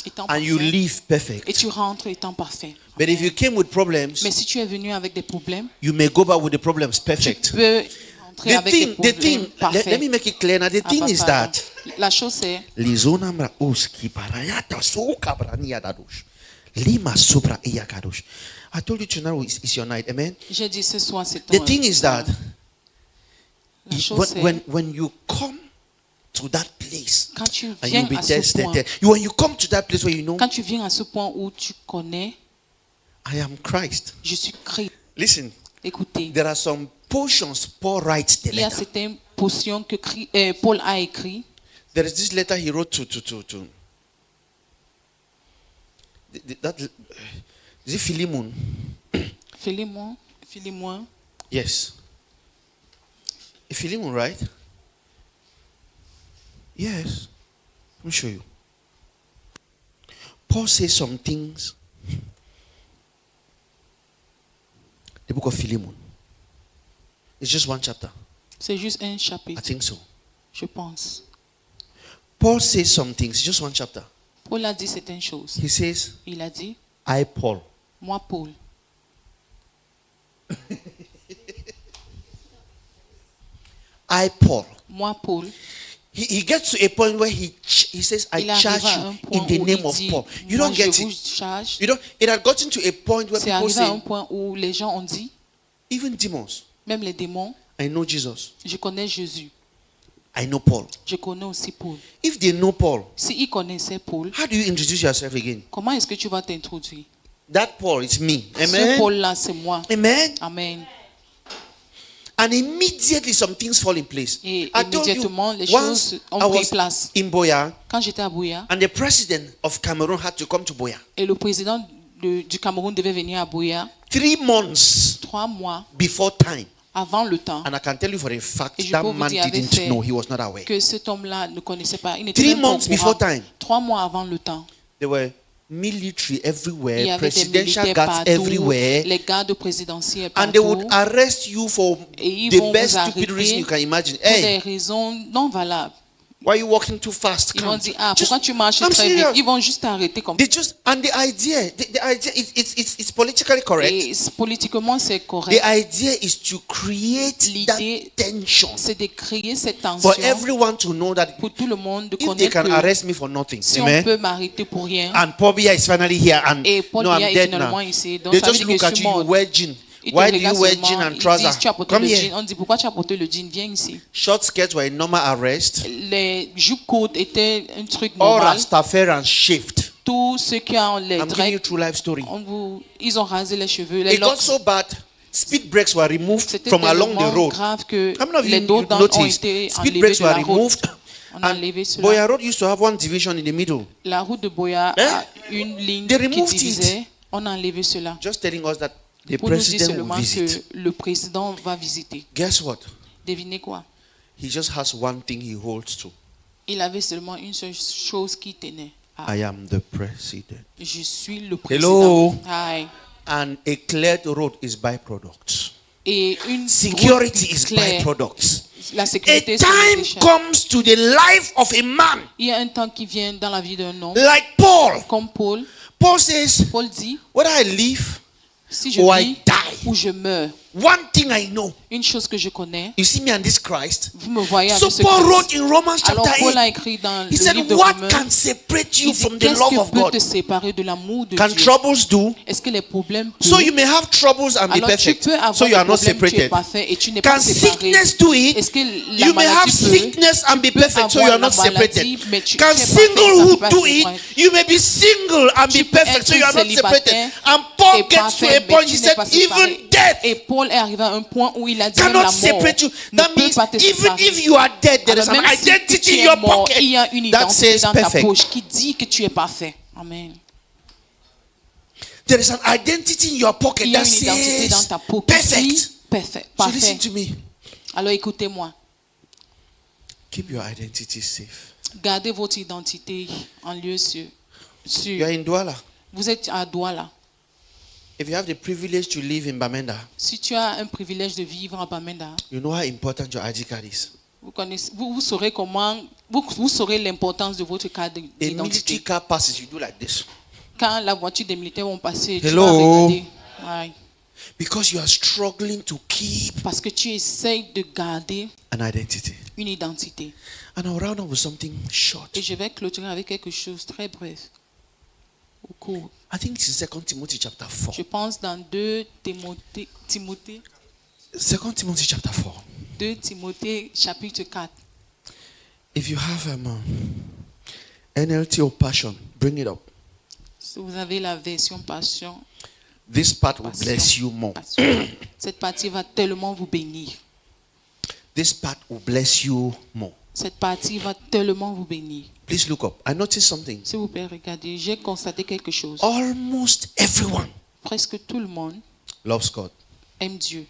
étant and you parfait, leave et perfect. tu rentres étant parfait. But if you came with problems, Mais si tu es venu avec des problèmes, you may go back with the problems tu perfect. peux rentrer avec des The problèmes thing, let parfaits. me make it clear now. The Ah, thing bah, is pardon. that La chose c'est, Lizona mra uski parayata suka brania dadosh. Lima supra iyakadosh. I told you tonight is your night. Amen. j'ai dit ce soir c'est The thing is that la chose c'est, when you come to that place quand tu and viens you'll be à ce tested point, there, when you come to that place where you know quand tu viens à ce point où tu connais, I am Christ. je suis Christ. Listen, Écoutez, there are some portions Paul writes the il y a letter. certaines portions que Paul a écrit. There is this letter he wrote to that is it Philemon? Philémon, Yes. Philemon, right? Yes. Let me show you. Paul says some things. The book of Philemon. It's just one chapter. c'est juste un I chapitre, think so. je pense. Paul says some things. Just one chapter. Paul a dit certaines choses. He says, Il a dit, I, Paul. moi Paul, I, Paul. moi Paul, He gets to a point where he says, I il arrive charge à un you point in the où name il of dit, Paul. You moi don't je get vous it. charge. You don't. It had gotten to a point where C'est people arrivé à un say, point où les gens ont dit, even demons, même les démons, I know Jesus. je connais Jésus, I know Paul. je connais aussi Paul. If they know Paul, S'ils connaissaient Paul, how do you introduce yourself again? comment est-ce que tu vas t'introduire? That Paul is me. Ce Amen. Paul-là, c'est moi. Amen. Amen. And immediately some things fall in place. Et I told you, immédiatement, les once choses ont I pris was place. in Boya, Quand j'étais à Bouya, and the president of Cameroon had to come to Boya. et le président du Cameroun devait venir à Bouya 3 months 3 mois before time. avant le temps, And I can tell you for a fact Et je that peux vous man dire avec didn't fait know. He was not aware. que cet homme-là ne connaissait pas. Il n'était 3 même pas au months before courant. time. 3 mois avant le temps. There were military Il y everywhere, avait des presidential militaires guards partout, everywhere, les gardes présidentiels and they would partout, arrest you for et ils the vont best vous stupid arrêter reason you can imagine. pour des Hey, raisons non valables. Why are you walking too fast? Ils Come. vont dire, ah, Just- pourquoi tu marches I'm très vite? serious. Ils vont juste t'arrêter comme They just and the idea, it's politically correct. Et politiquement, c'est The correct. idea is to create that L'idée, tension c'est de créer cette tension for everyone to know that pour tout le monde de if they connaître can que arrest me for nothing, si amen. on peut m'arrêter pour rien, And Paul Biya is finally here, and et Paul no, I'm Biya est dead now. finalement ici. Donc, They ça veut just dire look que at je suis you, you mort. wear jean. Ils te Why do regardent you wear seulement, jean and ils trousers? disent, tu as porté Come le here. jean. On dit, pourquoi tu as porté le jean? Viens ici. Short skirts were a normal arrest. Les jupes courtes étaient un truc All normal. Rastafarians shaved. Tous ceux qui ont les I'm giving you dreads, true life story. ils ont rasé les cheveux, les It got locks. so bad. Speed brakes were removed C'était from along tellement the road. grave que How many of les you dos ont noticed? été Speed enlevés brakes de were la route. removed. On a And enlevé cela. Boya Road used to have one division in the middle. La route de Boya Eh? a une ligne They qui removed divisait. it. On a enlevé cela. Just telling us that the Pour nous dire president will seulement visit. que le président va visiter. Guess what? Devinez quoi? He just has one thing he holds to. Il avait seulement une seule chose qui tenait. Ah, I am the president. je suis le Hello. président. Aïe. And a cleared road is byproduct. Et une Security route is claire. byproduct. La A sécurité, c'est time l'échelle. comes to the life of a man Il y a un temps qui vient dans la vie d'un homme, like Paul. comme Paul. Paul says, Paul dit, whether I live si je or I vis die, ou je meurs, one thing I know. une chose que je connais, You see me and this Christ. vous me voyez So avec ce Paul Christ. wrote in Romans Alors chapter Paul a 8. écrit dans He le said, livre de what Romains, can separate you il dit, from the qu'est-ce love qui of peut God? te séparer de l'amour de Can Dieu? troubles do? Est-ce que les problèmes So peuvent- you may have troubles and be Alors tu perfect. peux avoir So you des are not problèmes, tu es separated. parfait et tu n'es Can pas séparé. sickness do it? Est-ce que la You may have maladie peut? sickness and be Tu peux perfect, so you are avoir not la maladie, separated. mais tu Can es parfait, ça singlehood peut pas do se it? séparer. You may be single and Tu be peux perfect, être so you are not separated. célibataire And Paul et gets to parfait, a mais point, tu he n'es said, pas even séparé. death Et Paul est arrivé à un point où il a dit même cannot la mort separate you. ne That peut means pas te even séparer. if you are dead, there is Alors, an même si identity tu in es your mort, pocket il y a une that identité says dans ta perfect. poche qui dit que tu es parfait. Amen. There is an identity in your pocket Il y a that une identité dans says ta peau qui dit perfect. parfait. So listen Parfait. to me. Alors écoutez-moi. Keep your identity safe. Gardez votre identité en lieu sûr. You are in Douala. Vous êtes à Douala. If you have the privilege to live in Bamenda, Si tu as un privilège de vivre à Bamenda, you know how important your ID card is. vous saurez comment, vous saurez l'importance de votre carte A military d'identité. car passes, you do like this. Quand la voiture des militaires vont passer, tu Hello. vas regarder. Ouais. Because you are struggling to keep Parce que tu essayes de garder an identity. une identité. And I'll round up with something short. Et je vais clôturer avec quelque chose de très bref. Au cours. I think it's in 2 Timothy chapter 4. Je pense dans 2 Timothée, 2 Timothy chapter 4. 2 Timothée chapitre 4. If you have NLT or Passion, bring it up. Si vous avez la version Passion, This part will Passion, bless you more. Passion, cette partie va tellement vous bénir. This part will bless you more. Cette partie va tellement vous bénir. Please look up. I noticed something. S'il vous plaît, regardez. J'ai constaté quelque chose. Almost everyone Presque tout le monde loves God. aime Dieu.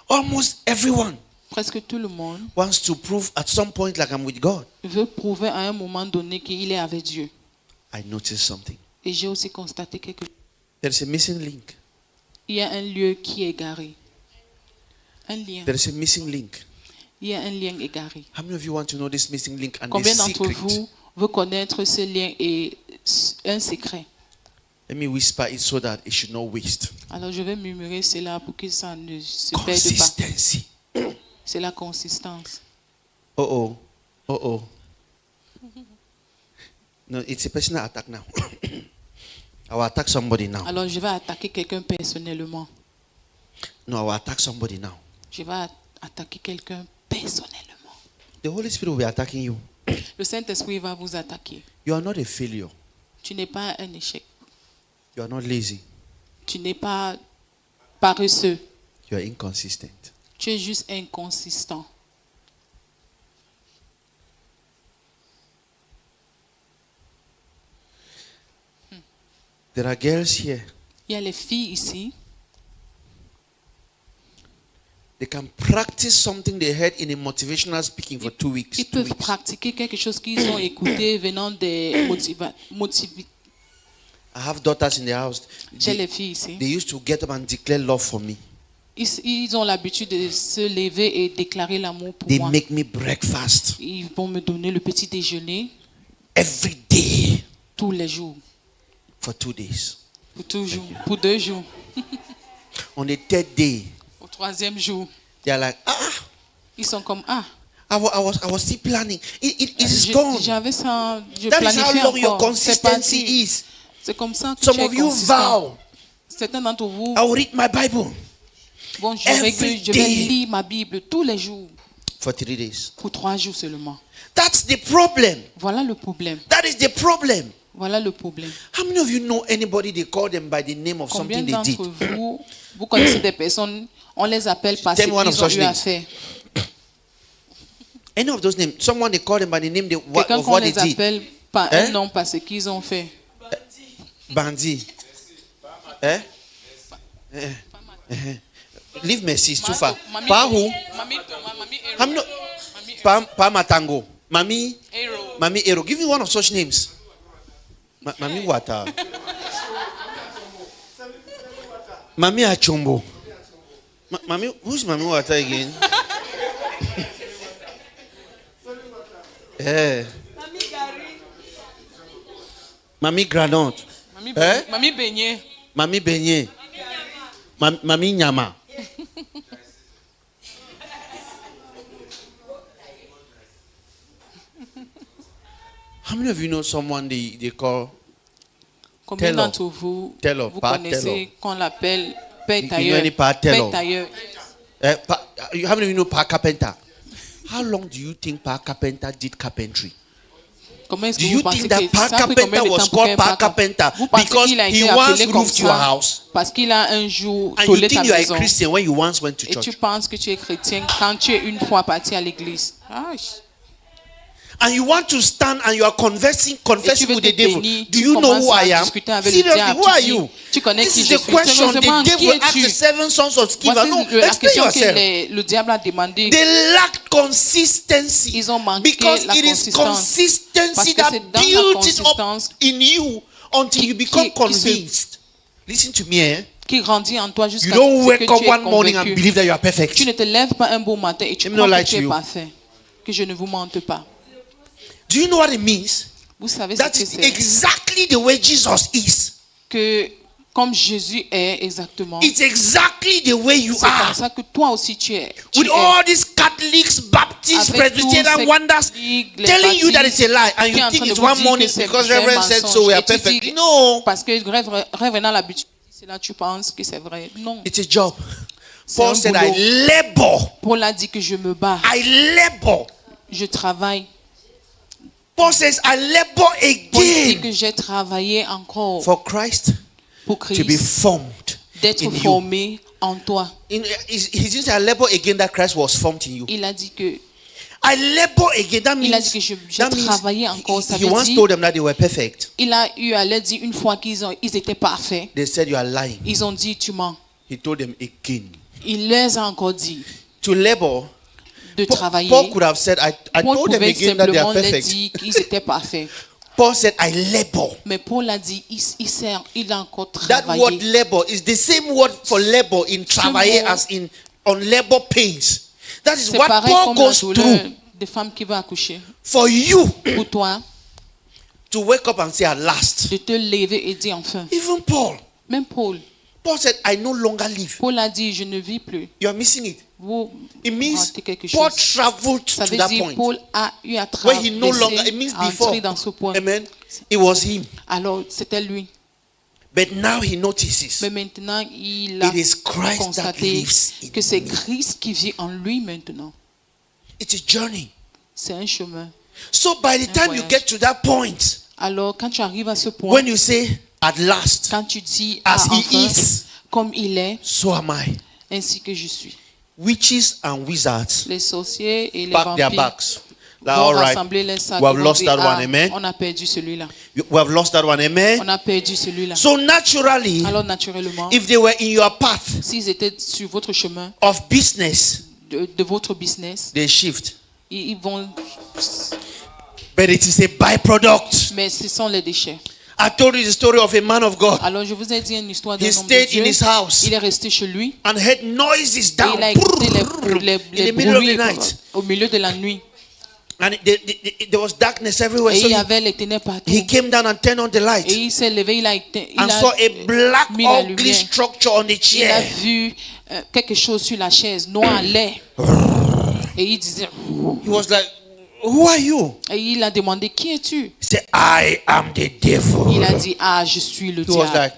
Almost everyone Presque tout le monde wants to prove at some point like I'm with God. veut prouver à un moment donné qu'il est avec Dieu. I noticed something. Et j'ai aussi constaté quelque chose. There is a missing link. Il y a un lieu qui est égaré. Un lien. There is a missing link. Il y a un lien égaré. How many of you want to know this missing link and Combien this d'entre secret? vous veut connaître ce lien et un secret? Let me whisper it so that it should not waste. Alors je vais murmurer cela pour que ça ne se perde pas. Consistency. C'est la consistance. Oh. No, it's a personal attack now. I will attack somebody now. Alors je vais attaquer quelqu'un personnellement. No, I will attack somebody now. Je vais attaquer quelqu'un personnellement. The Holy Spirit will be attacking you. Le Saint-Esprit va vous attaquer. You are not a failure. Tu n'es pas un échec. You are not lazy. Tu n'es pas paresseux. You are inconsistent. Tu es juste inconsistant. There are girls here. Il y a les filles ici. They can practice something they heard in a motivational speaking for 2 weeks. Ils 2 peuvent weeks. pratiquer quelque chose qu'ils ont écouté venant des I have daughters in the house. J'ai They, les filles ici. they used to get up and declare love for me. Ils ont l'habitude de se lever et déclarer l'amour pour They moi. make me breakfast Ils vont me donner le petit déjeuner every day tous les jours, for 2 days. pour 2 jours. On the third day, Au 3e jour, they are like, ils sont comme I was still planning. It is gone. j'avais ça, je That is how planifiais long your encore. C'est parti. consistency is. C'est comme ça que Some tu es of you consistant. vow, Certains d'entre vous, I will read my Bible bon, je every vais day. lire ma Bible tous les jours for 3 days. pour 3 jours seulement. That's the problem. Voilà le problème. That is the problem. Voilà le problème. How many of you know anybody they call them by the name of Combien something they did? d'entre vous connaissez des personnes, on les appelle parce Tell qu'ils me one of ont such eu à names. faire. Any of those names? Someone they call them by the name Quelqu'un of qu'on what they les did. appelle par Hein? un nom parce qu'ils ont fait. Bandit. Eh? Leave Messi, it's too far. Mami- Pa who? Mami How many? Pa Matango. Mami. Ero. Mami Ero. Give me one of such names. Mami Wata. Mami Achombo. Mami, who's Mami Wata again? Eh. Mami Granot. Mami Beignet. Mami Beignet. Mami Nyama. How many of you know someone they call Combien Taylor. d'entre vous, Taylor, vous pas connaissez Taylor. qu'on l'appelle père You know tailleur? any pa Taylor? Père tailleur. How many of you know Pa Carpenter? How long do you think Pa Carpenter did carpentry? Comment est-ce Do que you vous pensez think that que Pa ça a pris combien Carpenter de was temps pour called faire Pa Carpenter Vous pensez because qu'il a he été once appelé comme roofed your ça house? parce qu'il a un jour And you tollé ta think you are a maison Christian when you once went to et tu church? penses que tu es chrétien quand tu es une fois parti à l'église. Ah, And you want to stand and you are confessing veux with te the devil. tenir, Do tu you know commences who à I am? discuter avec le Seriously, diable, who tu are dis, you? tu connais This qui is je the suis. question the Sérieusement, qui devil asked the es-tu? 7 sons of Sceva. Voici No, la explain question yourself. que le diable a demandé. They lack consistency. Ils ont manqué Because la it is consistance. consistency Parce que that c'est dans la builds it up consistance in you until you become qui se- convinced. Listen to me, eh? Qui grandit en toi jusqu'à You don't ce wake que up tu es one morning and convaincu. believe that you are perfect. Tu ne te lèves pas un beau matin et tu Let me crois not que lie tu to es you. parfait. Que je ne vous mente pas. Do you know what it means? Vous savez That ce que is c'est? exactly the way Jesus is. Que comme Jésus est exactement, It's exactly the way you c'est comme are. ça que toi aussi tu es. Tu With es. all these Catholics, Baptists, Avec tous Presbyterian ces wonders catholiques, les telling you that it's a lie, and qui est you en think train it's de vous one dire morning que c'est because un Reverend said so, mensonge. we are Et tu perfect. dis, No, parce que Revenant l'habitude, c'est là tu penses que c'est vrai. Non. it's a job. C'est Paul un said, boulot. I labor. Paul a dit que je me bats, I labor. je travaille. Paul says, I labor Paul dit again que j'ai travaillé encore for Christ pour to be Christ, formed d'être in you. formé en toi. He didn't say, I labor again that Christ was formed in you. Il a dit que I labor again. That Il a means, dit que j'ai that means travaillé encore. Ça he veut once dire, told them that they were perfect. il a eu à leur dire une fois ils étaient parfaits. They said, you are lying. Ils ont dit tu mens. He told them again. Il leur a encore dit To labor, de travailler. Paul could have said, I Paul told them pouvait again that they simplement are leur perfect. dire qu'ils étaient parfaits. Paul said, I labor. Mais Paul a dit il a encore That word travaillé. labor is the same word for labor in travailler mot- as in on labor pains. That is C'est what pareil Paul comme la goes douleur through des femmes qui vont accoucher. for you Pour toi, to wake up and say at last. de te lever et dire enfin. Even Paul. Même Paul. Paul said, I no longer live. Paul a dit je ne vis plus. You are missing it. Vous It means ratez quelque Paul chose. traveled Ça to veut that dire point Paul a eu à where he no longer, traverser, it means à before. entrer dans ce point. Amen. It was him. Alors, c'était lui. But now he notices Mais maintenant, il a it is Christ that constaté lives in que c'est me. Christ qui vit en lui maintenant. It's a journey. C'est un chemin. So by the time you voyage. get to that point, Alors, quand tu arrives à ce point, when you say at last, quand tu dis as he enfin, is, comme il est, so am I. ainsi que je suis. Witches and wizards Les sorciers et les pack their vampires bags. Like, vont all right, rassembler les sacs. we have et vont lost dire, that one, amen. on a perdu celui-là. We have lost that one, On amen. a perdu celui-là. So naturally, Alors, naturellement, if they were in your path s'ils étaient sur votre chemin of business, de votre business, they shift. ils vont... But it is a byproduct. Mais ce sont les déchets. I told you the story of a man of God. Alors je vous ai dit une histoire d'un He homme de stayed Dieu. in his house Il est resté chez lui and heard noises et down il a écouté in les the middle of bruits the night. au milieu de la nuit. And there was darkness everywhere. Et So il y avait les ténèbres partout. he came down and turned on the Et light il s'est levé, il and saw a black mis la ugly lumière. structure on the Il a chair. vu quelque chose sur la chaise, noir, laid. Et il disait, He was like, who are you? et il a demandé, qui es-tu? He said, I am the devil. Il a dit, ah, je suis le He was diable. like,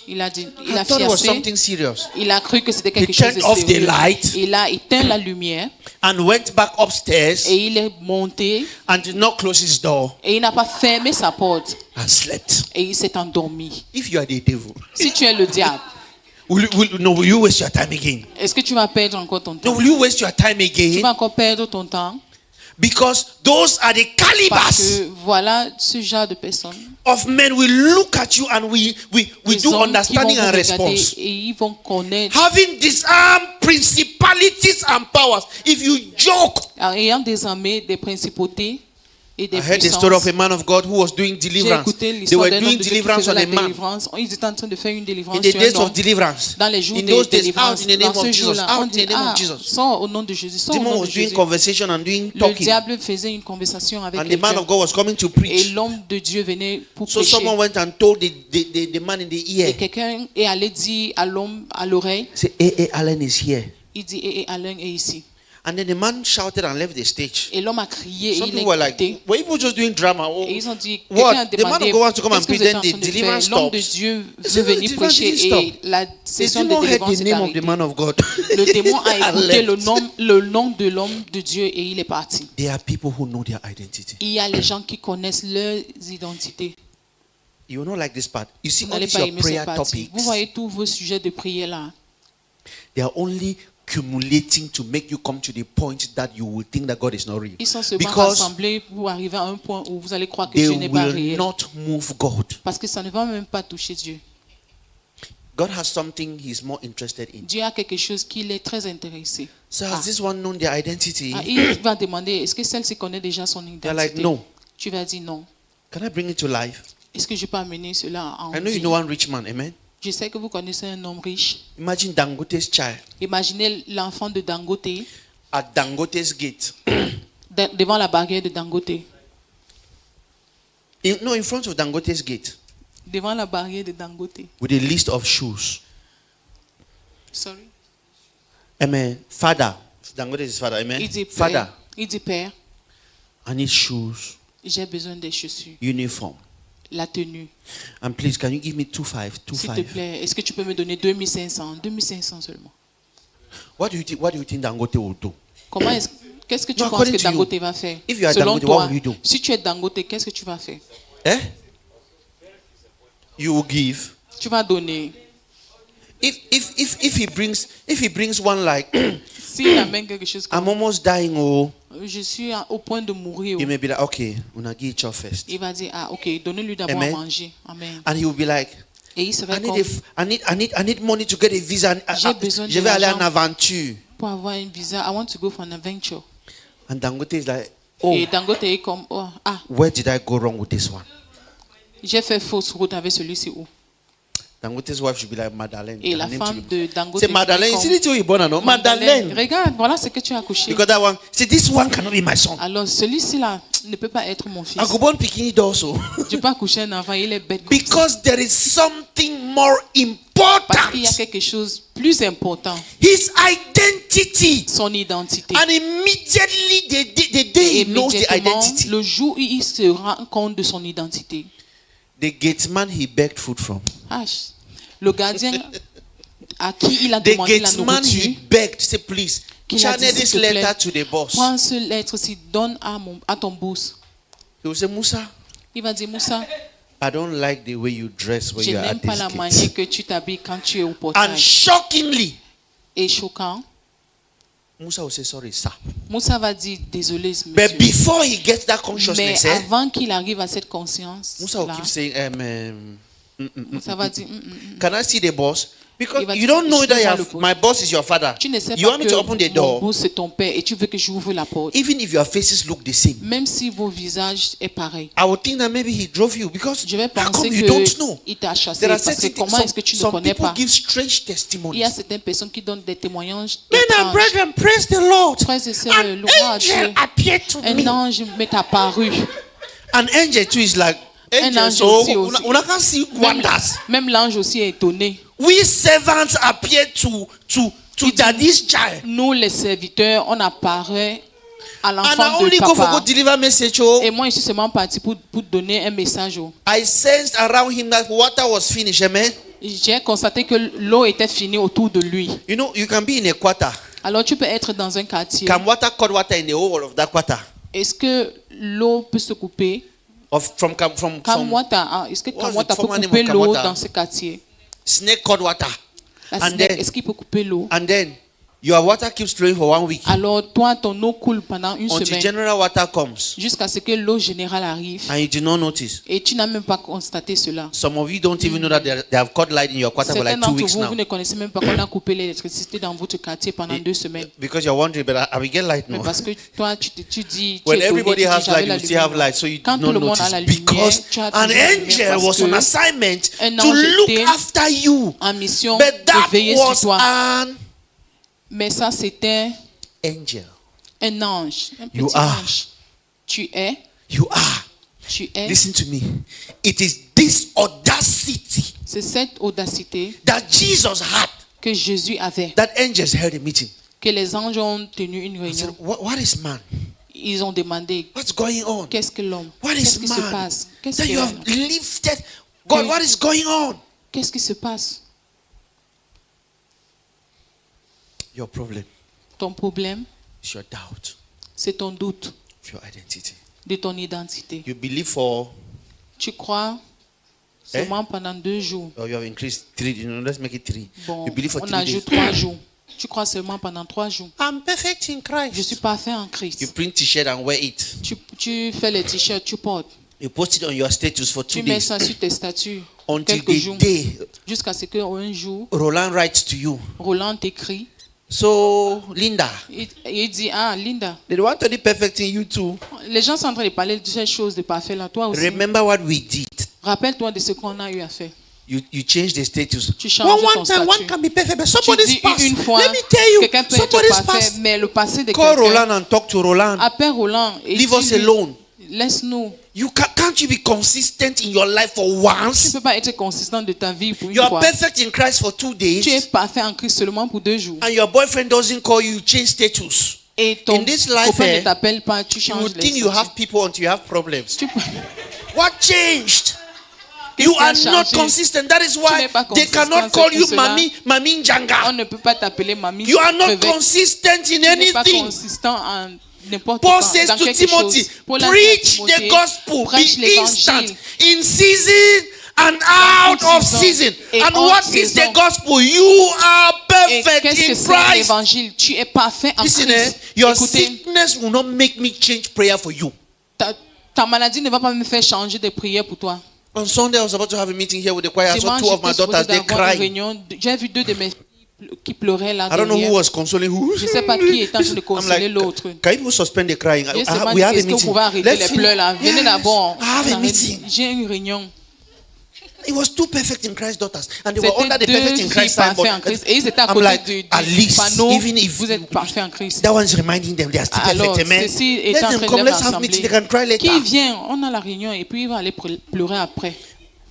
Il a dit, il I a thought it was fiancé. something serious. Il a cru que c'était quelque He chose de turned off the sérieux. light. Il a éteint la lumière And went back upstairs et il est monté and did not close his door et il n'a pas fermé sa porte and slept. et il s'est endormi. If you are the devil, Si tu es le diable, will you waste your time again? est-ce que tu vas perdre encore ton No, temps? will you waste your time Tu again? vas encore perdre ton temps Because those are the parce calibers que voilà ce genre de personnes. of men. We look at you and we Des do hommes qui vont understanding vous and regarder response. et ils vont connaître. Having disarmed principalities and powers. If you joke, Ayant désarmé des principautés et des I heard the story of puissances. a man of God who was doing J'ai deliverance. écouté They l'histoire were d'un homme doing de Dieu qui deliverance faisait on la a man. délivrance. Ils étaient en train de faire une délivrance In the sur days un of homme. deliverance. Dans les jours In de those days, délivrance, out in the name dans ce of Jesus. jour-là, on Out in dit, the name ah, of Jesus. sors au nom de Jésus, sors au Demon nom was de doing Jésus. conversation and doing Le talking. diable faisait une conversation avec And the man quelqu'un of God was coming to et preach. l'homme de Dieu venait pour So prêcher. someone went and told the man in the Et ear, quelqu'un est allé dire à l'homme à l'oreille, say, hey, Alan is here. il dit, Alain est ici. And then the man shouted and left the stage. Et l'homme a crié et Some il people were a like, quitté. were people just doing drama? Oh, Et ils ont dit, what? quelqu'un a The man demandé, of God wants to come and qu'est-ce que vous êtes en present train the de faire? deliverance L'homme de stops. Dieu They veut said, venir "The prêcher deliverance et la The session de demon heard délivrance the est name of the arrêtée. man of God. Le démon a And écouté left. le nom de l'homme de Dieu et il est parti. There are people who know their identity. Il y a les gens qui connaissent leurs identités. You will not like this part. You see Vous all n'allez these pas your aimer prayer cette partie. topics. Vous voyez tous vos sujets de prière là. They are only accumulating to make you come to the point that you will think that God is not real. Ils sont seulement Because rassemblés pour arriver à un point où vous allez croire que they Dieu n'est pas will réel. not move God. Parce que ça ne va même pas toucher Dieu. God has something He's more interested in. Dieu a quelque chose qui est très intéressé. So Ah. has this one known their identity? Il va demander, est-ce que celle-ci connaît déjà son They're like, identité? no. Tu vas dire non. Can I bring it to life? Est-ce que je peux amener cela en I know you vie? know one rich man, amen? Je sais que vous connaissez un homme riche. Imagine Dangote's child Imaginez l'enfant de Dangote at Dangote's gate. devant la barrière de Dangote. In front of Dangote's gate Devant la barrière de Dangote. with a list of shoes. Sorry. Amen. Father. Dangote is father, amen? Il dit, Father, Père, il dit, Père, I need shoes, j'ai besoin des chaussures, uniform. la tenue. And please, can you give me 2,500? S'il te 2,500. plaît, est-ce que tu peux me donner 2500? 2500 seulement. What do you think Dangote will do? Qu'est-ce que tu No, penses que according to you, Dangote va faire? if you are Selon Dangote, what toi, will you do? si tu es Dangote, qu'est-ce que tu vas faire? Eh? You will give. Tu vas donner. If he brings one like S'il amène quelque chose I'm comme almost dying, oh, je suis au point de mourir, you may be like, okay, una give it your first. il va dire, ah ok, donnez-lui d'abord à Amen. manger. Amen. And he will be like, Et il serait I comme, need money to get a visa. J'ai besoin Je de vais aller en l'argent. aventure. pour avoir un visa, I want to go for an adventure. And Dangote is like, oh, Et Dangote est comme, oh, ah, where did I go wrong with this one? j'ai fait fausse route avec celui-ci où. Dangote's wife should be like Madeleine. Et Her la name femme should be- de Dangote. Say Madeleine, you see it you born no? Madeleine. Regarde, voilà ce que tu as accouché. Because that one, see this one cannot be my son. Alors celui-ci là ne peut pas être mon fils. I go born picking it also. Je peux accoucher un enfant, il est bête. Comme ça. Because there is something more Parce qu'il y a important. quelque chose de plus important, His identity. son identité. And immediately the day he knows the Immédiatement, identity, le jour où il se rend compte de son identité, the gatesman he begged food from. ah, le gardien à qui il a The demandé la gatesman he nourriture, begged, say please, qu'il a dit, channel s'il this te plaît, letter to the boss. prends ce lettre-ci, donne à ton boss. He will say, Musa, Il va dire, Moussa, I don't like the way you dress when je you are n'aime at pas this la gate. manière que tu t'habilles quand tu es au And portail. shockingly, Et choquant, Musa will say, sorry, sir. Moussa va dire, désolé, But monsieur. before he gets that Mais consciousness, avant qu'il arrive à cette conscience, Musa will là, keep saying, Moussa va dire, can I see the boss? Because Il va you dire, don't know je that vais voir le poste. my boss is your father. Tu ne sais You pas want me to open the que mon door? boss c'est ton père et tu veux que j'ouvre la porte. Even if your faces look the same, Même si vos visages est pareil. I would think that maybe he drove you because Je vais how penser come you don't que know? il t'a chassé There are parce que certain comment est-ce que things. tu ne Some connais people pas? give strange Il y a testimonies. certaines personnes qui donnent des témoignages Men and étranges. brethren, praise the Lord. Frères et sœurs, An louange à Dieu. angel appeared to Un me. ange m'est apparu. An angel too is like angel. ange So aussi. una can see wonders. Même l'ange aussi est étonné. We servants appear to daddy's child. Nous, les serviteurs, on apparaît à And I l'enfant only de go for papa. go deliver message. Oh, Et moi, je suis seulement parti pour donner un message. I sensed around him that water was finished. Amen. J'ai constaté que l'eau était finie autour de lui. You know, you can be in a quarter. Alors, tu peux être dans un quartier. Can water cut water in the whole of that quarter? Est-ce que l'eau peut se couper? Of from Est-ce que What's the Kamwata peut former name couper of l'eau Kamwata? dans ce quartier? snake cut water. La And snake, then- est-ce qu'il peut couper l'eau? And then your water keeps flowing for 1 week Alors, toi, ton eau coule pendant une until semaine general water comes jusqu'à ce que l'eau générale arrive. and you do not notice. Et tu n'as même pas constaté cela. Some of you don't even know that they have cut light in your quarter for Certains like 2 d'entre weeks vous, now. vous ne connaissez même pas qu'on a coupé l'électricité dans votre quartier pendant 2 semaines. Because you're wondering, but I will get light Mais now. parce que toi, tu dis, tu When es étonné, everybody tu dis, has j'avais light, la you still have lumière. light, so you Quand do tout not le monde a notice. la lumière, Because tu as an toujours la lumière angel parce was on que assignment un to ange look était after you. en mission But that de veiller sur was toi. an Mais ça, c'était angel. un ange, un You petit are. ange. Tu es, You are. tu es. Listen to me. It is this audacity C'est cette audacité that Jesus had que Jésus avait, that angels held a meeting. que les anges ont tenu une I said, réunion. what is man? Ils ont demandé, What's going on? qu'est-ce que l'homme? What Qu'est-ce is qui se man? passe? Qu'est-ce That qui you have lifted. God, what is going on? Qu'est-ce qui se passe? Your problem Ton problème, is your doubt c'est ton doute of your identity. de ton identité. You believe for, Tu crois seulement pendant 2 jours. or you have increased 3. Let's make it 3. Bon, You believe for on 3 ajoute days. 3 jours. Tu crois seulement pendant 3 jours. I'm perfect in Je Christ. suis parfait en You Christ. print t-shirt and wear it. Tu fais les t-shirts, tu portes. You post it on your status for 2 Tu mets days. ça sur tes statuts Until quelques the jours. day Jusqu'à ce qu'un jour, Roland writes to you. Roland t'écrit. So, Linda, Il dit, ah, Linda, they want to be perfect in you too. les gens sont en train de parler de ces choses de parfait là. Toi aussi, Remember what we did. rappelle-toi de ce qu'on a eu à faire. You change the status. Tu changes ton time, one statut. can be perfect, but Tu somebody's dis past. une fois, Let me tell you, quelqu'un peut être somebody's parfait, past. mais le passé de Call quelqu'un, Roland and talk to Roland. appelle Roland et Leave us dis-lui, alone. laisse-nous. Can't you be consistent in your life for Tu ne once? peux pas être consistant de ta vie pour une You are fois. perfect in Christ for 2 Tu es days, parfait en Christ seulement pour 2 jours. and your boyfriend doesn't call you, you change status. Et ton In this life, copain ne eh, t'appelle pas, tu You changes would les think you have statuts. people until you have problems. Tu peux- What changed? Qu'est-ce You qui a are not changé? consistent. That is Tu why n'es pas they consistant, cannot c'est call pour you cela. Mami On Njanga. ne peut pas t'appeler mamie. You are not crevette. consistent in Tu n'es pas anything. consistant en n'importe Paul quoi. says Dans to quelque Timothy, chose. Paul a dit à preach Timothée, the gospel, prêche be l'évangile. instant, in season and out Dans toute of saison season. et And hors what is saison. the gospel? You are Et perfect qu'est-ce que in c'est Christ. l'évangile? Tu es parfait en Listen, Christ. your Écoutez, sickness will not make me change prayer for you. ta maladie ne va pas me faire changer de prière pour toi. On Sunday, I was about to have a meeting here with the choir. I saw Dimanche, 2 of my j'étais supposée daughters, they d'avoir une cried. réunion. J'ai vu 2 de mes filles qui pleuraient là I don't know who derrière. was consoling who. Je ne sais pas qui est en train de I'm consoler like, l'autre. can you suspend the crying? Je sais pas We have a est-ce que vous meeting. pouvez arrêter les pleurs là. Venez Yes, d'abord. I have a meeting. J'ai une réunion. It was 2 perfect in Christ daughters, and they were C'était under the 2 perfect in filles Christ sign. parfaites en Christ. Et ils étaient à I'm côté like, du at least, panneau. even if Vous êtes parfaits en Christ. that one's reminding them they are still Alors, perfect. Amen. ceci est Let en them train come. de Let's les have meeting. They can cry rassembler. later. Qui vient? On a la réunion et puis ils vont aller pleurer après.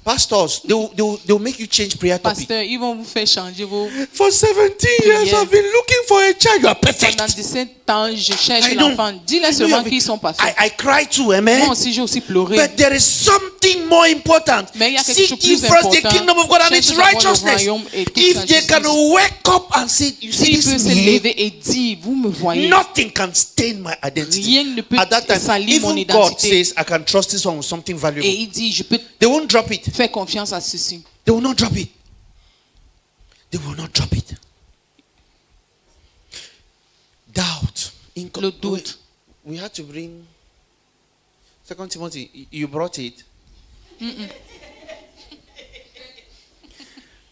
Pastors, they'll make you change prayer topic. Pasteur, ils vont vous faire changer vos... For 17 years, Prière. I've been looking for a child. You are perfect. Pendant 17 ans, je cherche I know. l'enfant. Dis-les I know seulement you qu'ils sont parfaits. I cry too, amen. Moi aussi, j'ai aussi pleuré. But there is something more important. Mais il y a quelque chose Seek de ye plus first the important. kingdom of God and its Cherchez d'abord le righteousness. royaume et toute If sa they can justice. wake up and say, you see S'il peut this se me, lever et dire, vous me voyez, nothing can stain my identity. rien ne peut At that time, salir mon even God identité. says, I can trust this one with something valuable. Et il dit, je peux They won't drop it. faire confiance à ceci. They will not drop it. They will not drop it. Doubt. Le doute. We had to bring 2 Timothy. You brought it.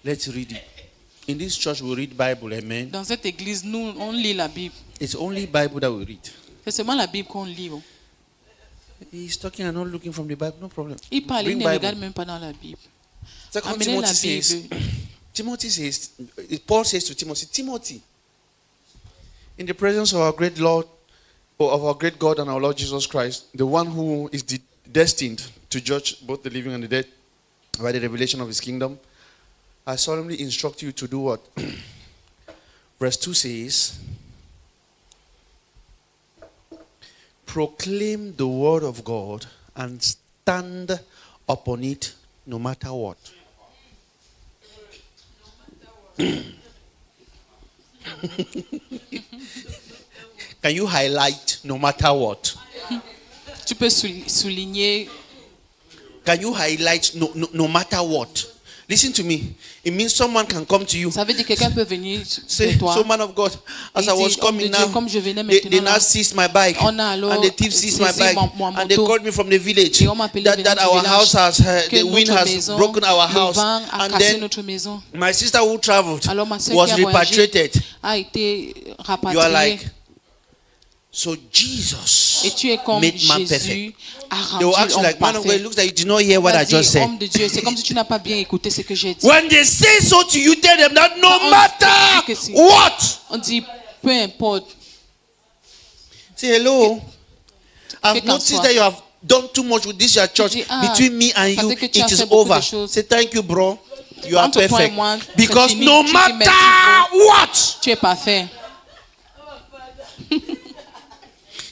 Let's read it. In this church, we read Bible, amen. Dans cette église, nous, on lit la Bible. It's only Bible that we read. C'est seulement la Bible qu'on lit. Oh. He's talking and not looking from the Bible, no problem. Il parle, il Bring ne Bible. regarde même pas dans la Bible. Second Amenez la Timothy says, Bible. Timothy says, Paul says to Timothy, Timothy, in the presence of our great Lord, or of our great God and our Lord Jesus Christ, the one who is destined to judge both the living and the dead by the revelation of his kingdom, I solemnly instruct you to do what? Verse 2 says, proclaim the word of God and stand upon it no matter what. Can you highlight no matter what? Tu peux souligner. Can you highlight no matter what? Listen to me. It means someone can come to you. Ça veut dire quelqu'un peut venir Say, chez toi. so man of God, as Il I was dit, homme de coming Dieu, now, comme je venais they maintenant now là, seized my bike, on a alors and the thief seized my saisi bike, mon and they moto. called me from the village Et on m'appelait that venant du our village, house has, que the wind notre has maison, broken our le house, vent a and cassé then notre maison. my sister who traveled Alors ma sœur was qui a voyagé repatriated. a été You are rapatriée. like, so Jesus Et tu es comme made man perfect. Jésus a They will rendu ask you homme like, man of God, parfait. it looks like you did not hear what I Vas-y, just said. homme de Dieu, c'est comme si tu n'as pas bien écouté ce que j'ai dit. When they say so to you, tell them that no Quand on dit matter que si- what. On dit, peu importe. Say hello. I've qu'en noticed soit. that you have done too much with this your church. dis, ah, Between me and ça you, fait que tu as it is fait beaucoup de over. choses. Say thank you, bro. You are Entre toi et perfect. moi, c'est Because fini. no Tu dis matter merci, what, Tu es parfait.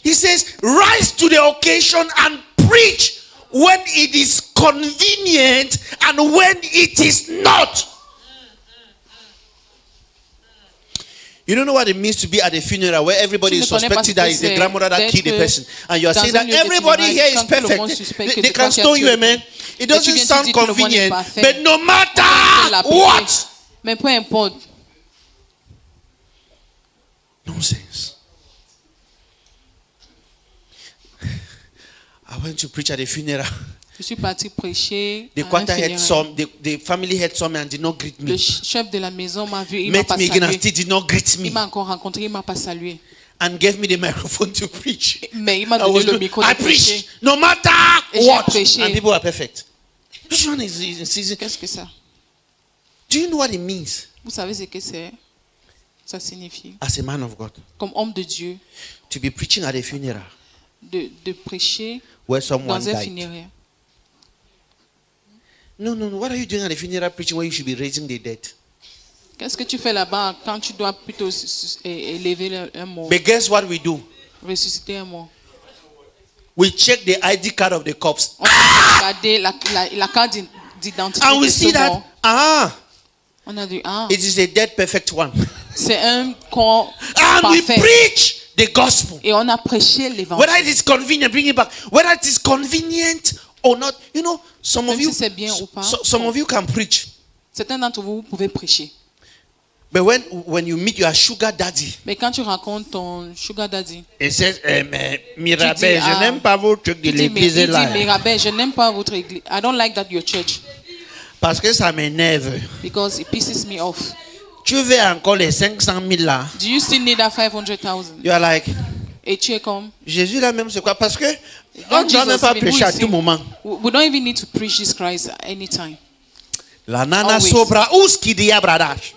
he says, rise to the occasion and preach when it is convenient and when it is not. You don't know what it means to be at a funeral where everybody Tu is ne connais pas suspecting ce that que it's the c'est grandmother that killed the d'être person. And you are dans saying un that lieu de everybody funérailles here is quand tout le monde perfect. suspecte que They c'est can toi qui as stone tué you, le amen. It tu doesn't viens, tu sound dis que le monde est convenient, parfait. but no Tu matter l'as péché. what. Mais peu importe. Nonsense. I went to preach at a funeral. Je suis parti prêcher The à un quarter had funérailles. some, the family had some and did not greet Le me. chef de la maison m'a vu, il m'a Met pas me again and salué. still did not greet me. Il m'a encore rencontré, il m'a pas salué. And gave me the microphone to preach. Mais il m'a I donné was le doing- micro I de prêcher. preached no matter Et j'ai what. prêché. And people are perfect. Which one is in season? Qu'est-ce que ça? Do you know what it means Vous savez ce que c'est? Ça signifie, as a man of God comme homme de Dieu, to be preaching at a funeral de prêcher where someone dans un died? funéraire. No. What are you doing at a funeral preaching where you should be raising the dead? Qu'est-ce que tu fais là-bas quand tu dois plutôt élever un mort, But guess what we do? ressusciter un mort? We check the ID card of the cops. On va regarder la carte d'identité And we de see ce that, mort. On a dit, it is a dead perfect one. c'est un corps And we parfait. preach the gospel. Et on a prêché l'évangile. Whether it is convenient, bring it back. Whether it is convenient or not. You know, some of Même you, si c'est bien ou pas. some of you can preach. Certains d'entre vous pouvez prêcher. But when you meet your sugar daddy, Mais quand tu rencontres ton sugar daddy, he says, Mirabel, Tu dis, je n'aime pas vos trucs de il dit, l'église là. Mirabel, je n'aime pas votre église. I don't like that your church. Parce que ça m'énerve. Because it pisses me off. Tu veux encore les 500 000 là? Do you still need that 500,000? You are like, Et tu es comme, Jésus là même c'est quoi? Parce que on God ne doit même Jesus, pas even prêcher who à is tout he? moment. We don't even need to preach this Christ at any time. La nana Always. sobra uski dia bradash.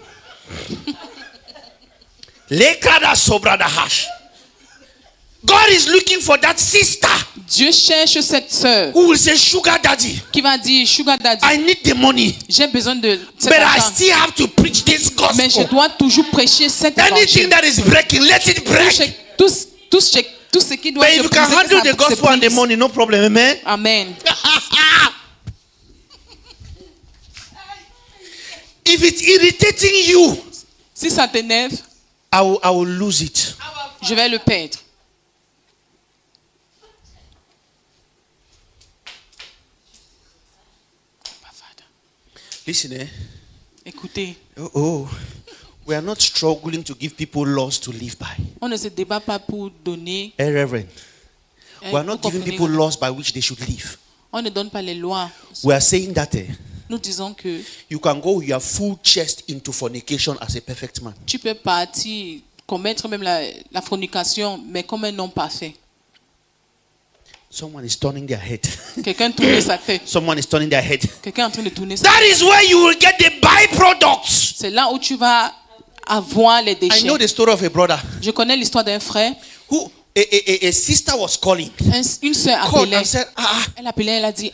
Lekada sobra da hash. God is looking for that sister Dieu cherche cette sœur who will say, Sugar daddy, qui va dire, sugar daddy, I need the money, j'ai besoin de cet but I argent, still have to preach this mais je gospel. dois toujours prêcher cet Anything évangile. that is breaking, let it break. Tout ce qui doit But se if you can briser, handle que ça the gospel se and the brise. money, no problem, amen. Amen. If it's irritating you, Si ça t'énerve, I will lose it. je vais le perdre. Listen, Écoutez, we are not struggling to give people laws to live by. on ne se débat pas pour donner. Hey, Reverend, we are Vous not giving comprenez? people laws by which they should live. On ne donne pas les lois. We are saying that Nous disons que You can go with your full chest into fornication as a perfect man. tu peux partir, commettre même la fornication, mais comme un homme parfait. Someone is turning their head. Quelqu'un tourne sa tête. Someone is turning their head. Quelqu'un est en train de tourner sa That tête. is where you will get the byproducts. C'est là où tu vas avoir les I déchets. know the story of a brother Je connais l'histoire d'un frère. who a sister was calling. Une sœur Called appelait. and said, Elle appelait, elle a dit,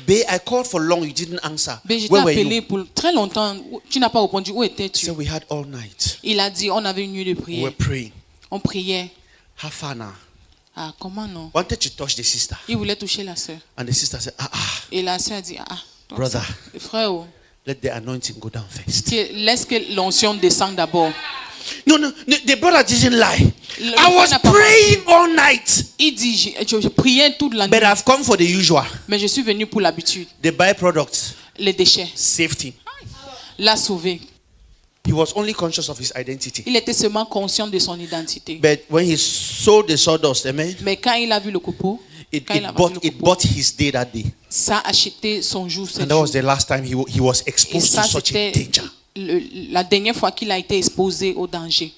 babe, I called for long, you didn't answer. ben, je t'ai Where were appelé you? pour très longtemps. Tu n'as pas répondu. Où He étais-tu? said, we had all night. Il a dit, on avait une nuit de We prière. were praying. On priait. Have fun now. Comment non? Wanted to touch the sister. Il voulait toucher la sœur. And the sister said, Et la sœur a dit, donc Brother. frère, let the anointing go down first. laisse que l'onction descende d'abord. No, the brother didn't lie. Le I frère was n'a pas praying all night. Il dit, je priais toute la nuit, But I've come for the usual. mais je suis venu pour l'habitude. The byproducts, Les déchets. safety. L'a sauvé. He was only conscious of his identity. Il était seulement conscient de son identité. But when he sold the sawdust, amen, Mais quand il a vu le copeau, it quand il a vu le copeau, bought his day that day. ça a acheté son jour And cette that was jour. the last time he was Et exposed ça, to such a c'était danger. la dernière fois qu'il a été exposé au danger.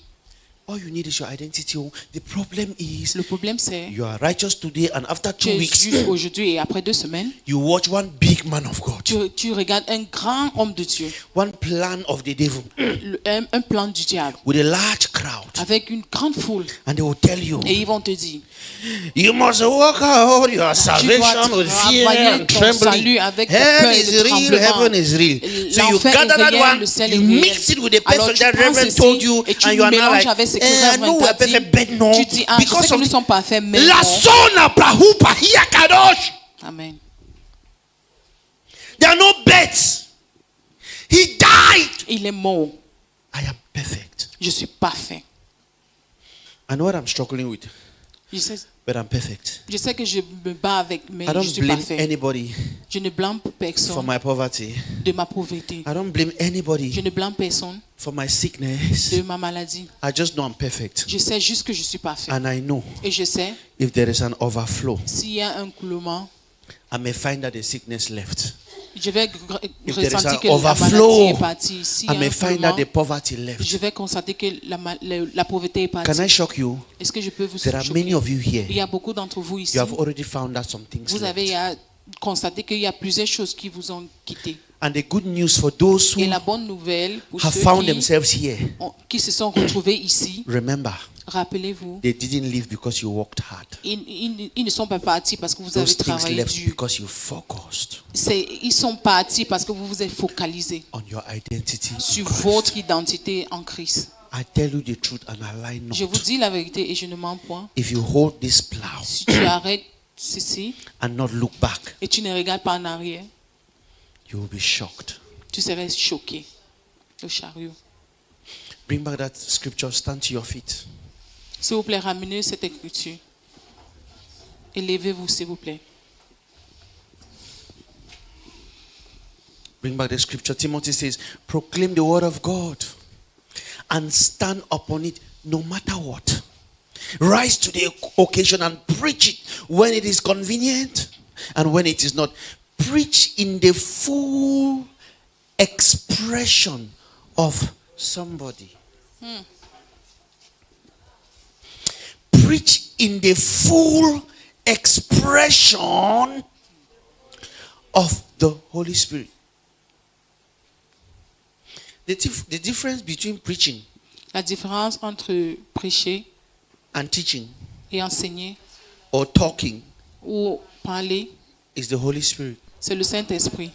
All you need is your identity. The problem is Le problème, c'est you are righteous today, and after tu 2 es weeks, juste aujourd'hui et après 2 semaines, you watch one big man of God, tu regardes un grand homme de Dieu, one plan of the devil un plan du diable, with a large crowd, avec une grande foule. and they will tell you, Et ils vont te dire, you must work out your tu dois salvation with fear travailler and ton trembling. salut avec peur Hell et is de real, tremblement. heaven is real. So you L'enfer gather est that réel, one, le ciel est you réel. mix it with the Alors perfect tu that prends Reverend ceci told you, et tu and you are now mélanges like, avec ce que I Reverend know we're t'a dit. perfect, but no, Tu dis, je sais because que of nous sommes parfaits, mais La non. zona prahupa hiya kadosh. Amen. There are no bets. He died. Il est mort. I am perfect. Je suis parfait. I know what I'm struggling with, Je but I'm perfect. sais que je me bats avec, mais I je don't suis blame parfait. anybody Je ne blâme for personne my poverty. de ma pauvreté. I don't blame Je anybody ne blâme personne for my sickness. de ma maladie. I just know I'm perfect. Je sais juste que je suis parfait. And I know Et je sais, if there is an overflow, s'il y a un coulement, I may find that the sickness left. je vais If there is ressentir an que la maladie overflow, est partie. S'il y I a may un find that coulement, the poverty left. je vais constater que la pauvreté est Can I partie. shock you? Est-ce que je peux vous There are many choquer? of you here. Il y a beaucoup d'entre vous ici. You have already found out some things Vous left. avez constaté qu'il y a plusieurs choses qui vous ont quitté. And the good news for those who Et la bonne nouvelle pour have ceux found themselves here, qui se sont retrouvés ici, remember, rappelez-vous, they didn't leave because you worked hard. ils ne sont pas partis parce que vous avez Those things travaillé left dur. because you focused Ils sont partis parce que vous vous êtes focalisé on your identity. in sur Christ. votre identité en Christ. I tell you the truth and I lie Je vous not. dis la vérité et je ne mens point. If you hold this plow Si tu arrêtes ceci and not look back, et tu ne regardes pas en arrière, you will be shocked. tu serais choqué. Le chariot. Bring back that scripture, stand to your feet. S'il vous plaît, ramenez cette écriture. Élevez-vous, s'il vous plaît. Bring back the scripture. Timothy says, proclaim the word of God and stand upon it no matter what. Rise to the occasion and preach it when it is convenient and when it is not. Preach in the full expression of somebody. Preach in the full expression of the Holy Spirit. The difference between preaching La différence entre prêcher and teaching et enseigner or talking ou parler, is the Holy Spirit. c'est le Saint-Esprit.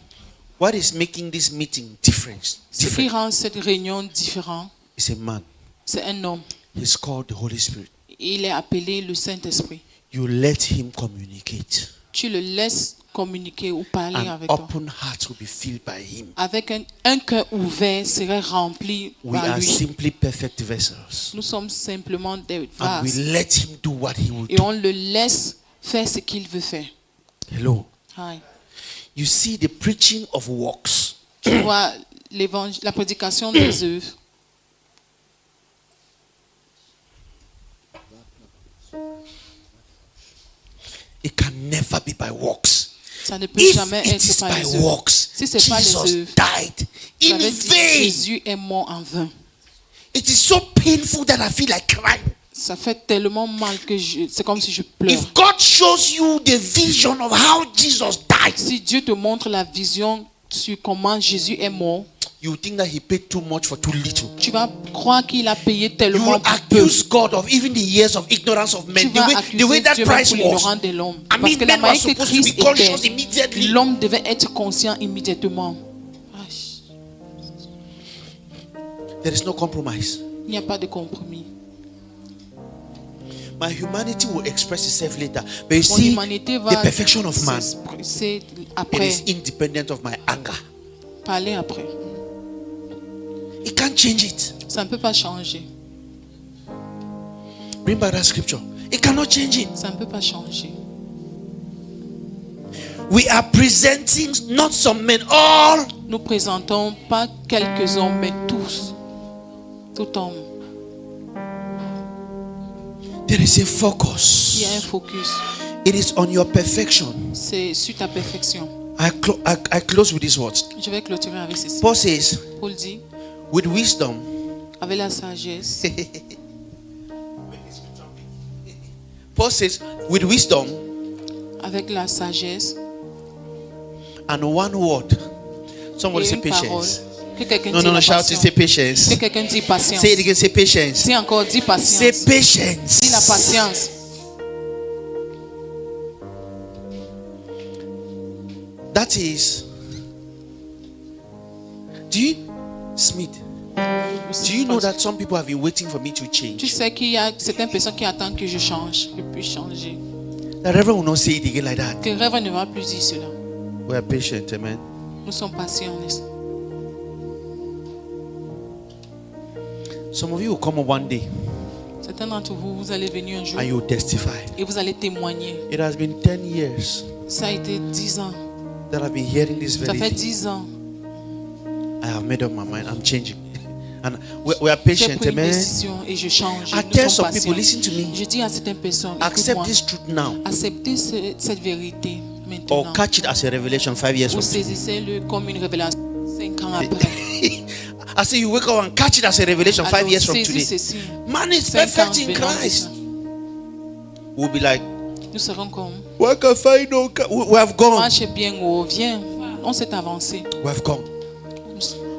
What is making this meeting different? Ce qui rend cette réunion différente, Is a man. c'est un homme. He's called the Holy Spirit. Il est appelé le Saint-Esprit. You let him communicate. Tu le laisses communiquer ou parler An avec toi. open heart will be filled by him. Avec un cœur ouvert serait rempli We par are lui. simply perfect vessels. Nous sommes simplement des And we vases. let him do what he will Et do. on le laisse faire ce qu'il veut faire. Hello. Hi. You see the preaching of works. Tu vois la prédication des œuvres. It can never be by works. Ça ne peut If jamais it être is par by les œuvres. works, Si c'est pas les Jesus œuvres, died ça in veut dire vain. Jésus est mort en vain. It is so painful that I feel like crying. Ça fait tellement mal que c'est comme si je pleure. If God shows you the vision of how Jesus died, Si Dieu te montre la vision sur comment Jésus est mort, you think that he paid too much for too little. tu vas croire qu'il a payé You tellement will pour peu. accuse God of even the years of ignorance of Tu men. vas The way accuser that Dieu même price pour l'ignorance was. de l'homme. I Parce mean, que la men were manière que supposed to be Christ conscious était, immediately. l'homme devait être conscient immédiatement. There is no compromise. Il n'y a pas de compromis. My humanity will express itself later. But you Mon see, humanité va the perfection of man, c'est it après, is independent of my anger. parler après. It can't change it. Ça ne peut pas changer. Bring back that scripture. It cannot change it. Ça ne peut pas changer. We are presenting not some men, all. Nous présentons pas quelques hommes, mais tous. Tout homme. There is a Il y a un focus. focus. It is on your perfection. C'est sur ta perfection. I close with these words. Je vais clôturer avec ceci. Paul says, Paul dit, with wisdom, avec la sagesse, Paul says, with wisdom avec la sagesse and one word. Somebody et say une parole. patience. Que quelqu'un No, dise no, no, la shout it, patience. say patience. Que quelqu'un dise patience. Say it again, say patience. Dis encore, dis Say patience. patience. Dis la patience. That is, do you, Smith, do you know that some people have been waiting for me to Tu change? sais qu'il y a certaines personnes qui attendent que je change, que je puisse changer. The Reverend will not say it again like that. Que Rêve ne va plus dire cela. We are patient, amen. Nous sommes patients. n'est-ce pas? Some of you will come up one day Certains d'entre vous, vous allez venir un jour and you will testify. et vous allez témoigner. It has been 10 years Ça a été 10 ans. that I've been hearing this Ça very fait thing. 10 ans. I have made up my mind. I'm changing. And we are J'ai patient, pris une amen. décision et je change. I Nous tell sommes some people, patients. listen to me. Je dis à certaines personnes, Accept écoute-moi, this truth now acceptez cette vérité maintenant. or catch it as a revelation 5 years Ou from now. saisissez-le comme une révélation 5 ans après. I say you wake up and catch it as a revelation 5 Alors, years from saisis today. ceci. Man is 5 ans, perfect in verrons Christ. ça. We'll be like, Nous serons comme, why can't I know? We have gone. marche bien, oh, viens. On s'est avancé. We have gone.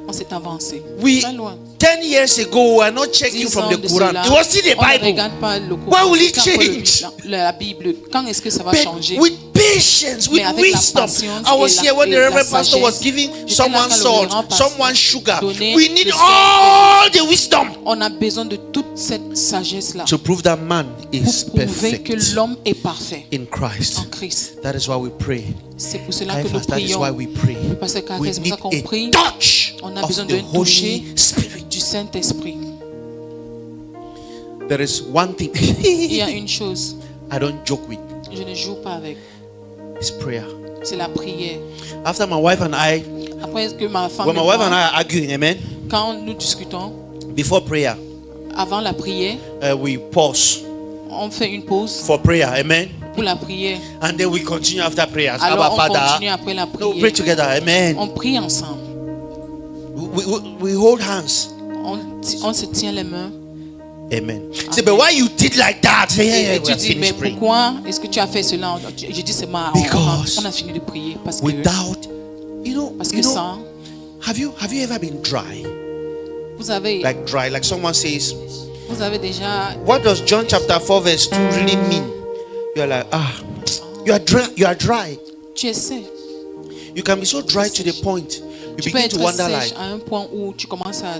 On s'est avancé. We Très loin. 10 years ago, we are not checking 10 from ans the de Quran. cela, It was still the on ne Bible. regarde pas le Coran. Why will it C'est encore change? la Bible. Quand est-ce que ça va But changer? with patience, with Mais avec la wisdom. patience I was et here when the et la Reverend Pastor was sagesse. giving J'étais là someone quand le salt, Reverend Pastor someone sugar. donnait We need le all the wisdom On a besoin de toute cette sagesse-là to prove that man is pour prouver que perfect l'homme est parfait in Christ. en Christ. That is why we pray. C'est pour cela que nous Caiaphas, that is prions. why we pray. Parce que We c'est pour need ça qu'on a prie touch On a of besoin the d'un toucher Holy Spirit. du Saint-Esprit. There is one thing Il y a une chose, I don't joke with. je ne joue pas avec, It's prayer. c'est la prière. After my wife and I, Après que ma femme when et my wife and I moi, are arguing, amen, quand nous discutons, before prayer, avant la prière, we pause on fait une pause for prayer, amen, pour la prière. and then we continue after prayers. Alors Our on Father, continue après la we pray prière. together, amen. On prie ensemble. We hold hands, On se tient les mains. amen. Say, but why you did like that? Say, yeah, Et we tu have dis, mais finished praying. pourquoi est-ce que tu as fait cela? Je dis, c'est marrant. Because On a fini de prier. Parce que, Without, parce you que know, ça, have you ever been dry? vous avez Like someone says, déjà, what does John chapter 4 verse 2 really mean? You're like, you are dry. tu es sec. You can be so dry to the point you Tu peux begin to être wonder sèche like, à un point où tu commences à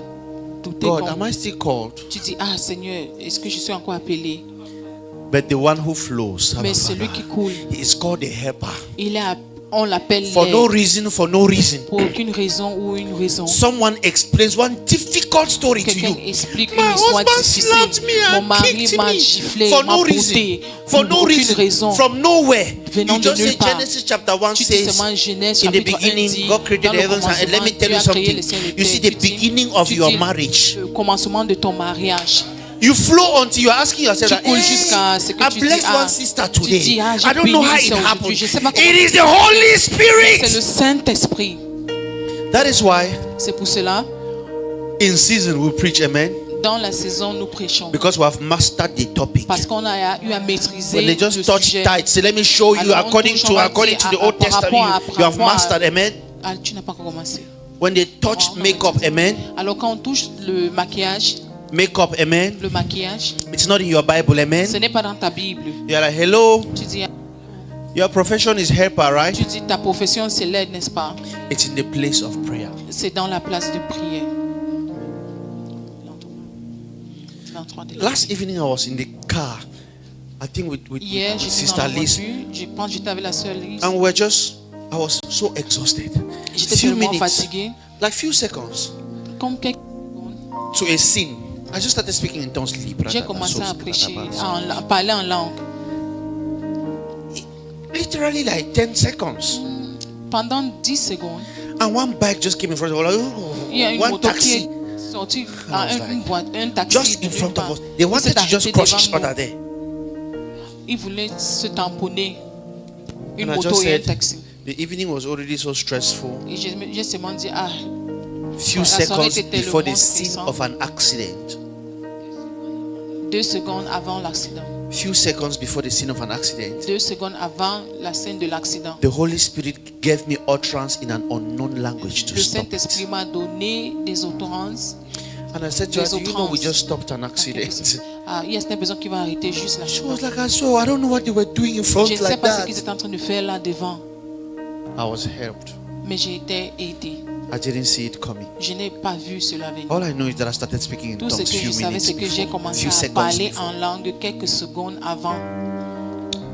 douter. God, comme- am I still called? Tu dis, ah Seigneur, est-ce que je suis encore appelé? But the one who flows, Mais Abba celui Father, qui coule, he is called the helper. on l'appelle For no reason, pour aucune raison ou une raison. Someone explains one difficult story to Quelqu'un you. explique My une histoire husband difficile. slapped me Mon and mari kicked m'a me. giflé, For m'a no reason. bouté. For Pour no aucune reason. raison. From nowhere. Venant You de just nulle say part. Genesis chapter 1 Tu dis says, seulement Genèse in the chapitre 1 beginning, dit, God created dans the le heavens and let me commencement, tell you Dieu a créé something. les cieux et la You see terre. the Tu dis- beginning of tu your dis marriage. le commencement de ton mariage. You flow until you're asking yourself, Tu that, coules jusqu'à ce que I tu blessed dis, one sister tu today. dis, j'ai I don't know béni how une it sœur happened. aujourd'hui. Je sais pas comment It is the Holy c'est le Spirit. Saint-Esprit. That is why C'est pour cela, in season we preach, amen. dans la saison, nous prêchons. Because we have mastered the topic. Parce qu'on a eu à maîtriser When they just le touch sujet. tithe, say, let me show you Alors, on according touche, to on va according dire, to the Old par Testament, rapport you have à- mastered, amen. Ah, tu n'as pas encore commencé. When they touch On a makeup, maîtrisé. amen. Alors quand on touche le maquillage, Makeup, amen. It's not in your Bible, amen. ce n'est pas dans ta Bible. You're like, hello, Tu dis, your profession is helper, right? tu dis ta profession c'est l'aide, n'est-ce pas? It's in the place of prayer. C'est dans la place de prière. Last evening I was in the car, I think with Hier, j'étais dans Sister la Liz, voiture. Je pense que j'étais avec la sœur Lise. and I was so exhausted. J'étais Few tellement minutes, fatiguée. like few seconds, Comme quelques secondes, to a scene. I just started speaking in tongues. j'ai commencé à prêcher, à parler en langue. Literally like 10 seconds. Pendant 10 secondes, And one bike just came in front of us. il y a une One moto qui taxi est sortie, I was un taxi. just in de front nulle of us. part. They Il wanted s'est to just arrêté cross devant each nous. other there. Il voulait se tamponner. Une And I moto just et un said, taxi. the evening was already so stressful. Et j'ai seulement dit, ah, Few La soirée seconds était before the tellement scene stressante. of an accident. 2 secondes avant l'accident. Few seconds before the scene of an accident. 2 secondes avant la scène de l'accident. The Holy Spirit gave me utterance in an unknown language to Le stop Saint-Esprit it. m'a donné des utterances. And I said to her, Des do you know we outrances. just stopped an accident? Ah, il y a cette personne qui va arrêter juste She l'accident. was like, so I don't know what they were doing in front Je ne sais like pas ce qu'ils that. étaient en train de faire là devant, I was helped. mais j'ai été aidé. I didn't see it coming. Je n'ai pas vu cela venir. All I know is that I started speaking in Tout ce tongues que je few savais, minutes c'est que j'ai before, commencé few à seconds parler before. en langue quelques secondes avant.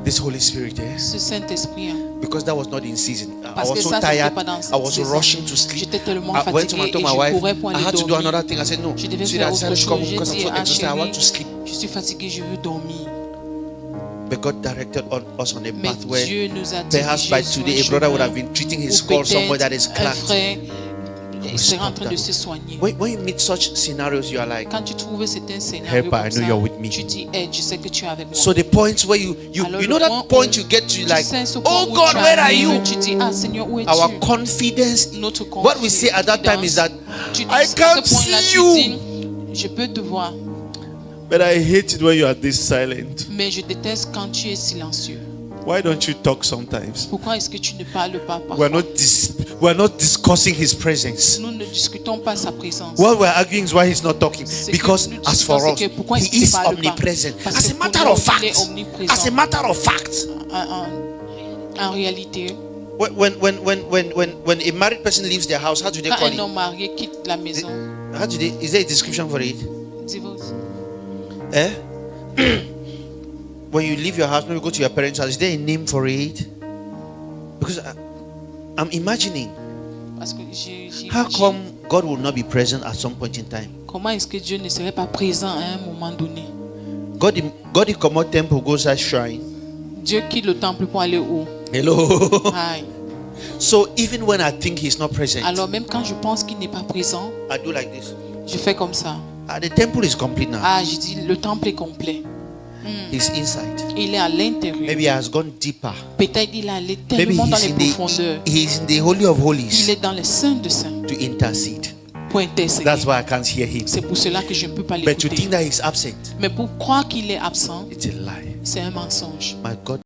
This Holy Spirit, Ce Saint-Esprit, hein. because that was not in season. I Parce was que so ça, c'était tired. pas dans I was cette rushing saison. to sleep. J'étais tellement I went to fatiguée told et my je wife, courais pour I aller had to do dormir. another thing. I said, no. Je devais See, faire I autre decided to come chose. J'ai because I'm dit, so ah exhausted. I want to chérie, sleep. je suis fatiguée, je veux dormir. But God directed us on a Mais path where Dieu nous a perhaps by dirigés sur today un a brother would chemin have been treating his où skull somewhere that is peut-être un cracked. frère serait en stop train that. de se soigner. When you meet such scenarios, you are like, Quand tu trouves certains scénarios Helper, comme I know ça, you're with me. tu dis, hey, je sais que tu es avec moi. so the points where you Alors, know le that point point où you get to tu like, sais ce point oh où God, tu where are arrives, you? Tu dis, ah Seigneur, où es-tu? Our confidence, Notre what we say at that time is that tu dis, I à ce can't point-là, see tu you. dis, je peux te voir, But I hate it when you are this silent. mais je déteste quand tu es silencieux. Why don't you talk sometimes? Pourquoi est-ce que tu ne parles pas We're parfois? not discussing his presence. Nous ne discutons pas sa présence. What we're arguing is why he's not talking. C'est Because que nous as for discutons, us, c'est que pourquoi est-ce he qu'il ne is parle pas? omnipresent. Parce As que a pour matter nous, of il fact, est omniprésent. as a matter of fact, En réalité, when a married person leaves their house, how do they quand call un it? homme marié quitte la maison, Is there a description for it? divorce. Eh? When you leave your house, maybe go to your parents' house, is there a name for it? Because I'm imagining, Parce que how come God will not be present at some point in time? comment est-ce que Dieu ne serait pas présent à un moment donné? God in commode temple goes at shrine. Dieu quitte le temple pour aller où? Hello. Aïe. So even when I think he's not present, Alors même quand je pense qu'il n'est pas présent, I do like this. je fais comme ça. The temple is complete now. Ah, je dis le temple est complet. He's inside. Il est à l'intérieur. Maybe he has gone deeper. Peut-être il est allé Maybe tellement dans he's les profondeurs. he's in the Holy of Il Holies est dans les saints de saints to intercede. pour intercéder. That's why I can't hear him. C'est pour cela que je ne peux pas But to l'écouter. think that he's absent, Mais pour croire qu'il est absent, it's a lie. c'est un mensonge. My God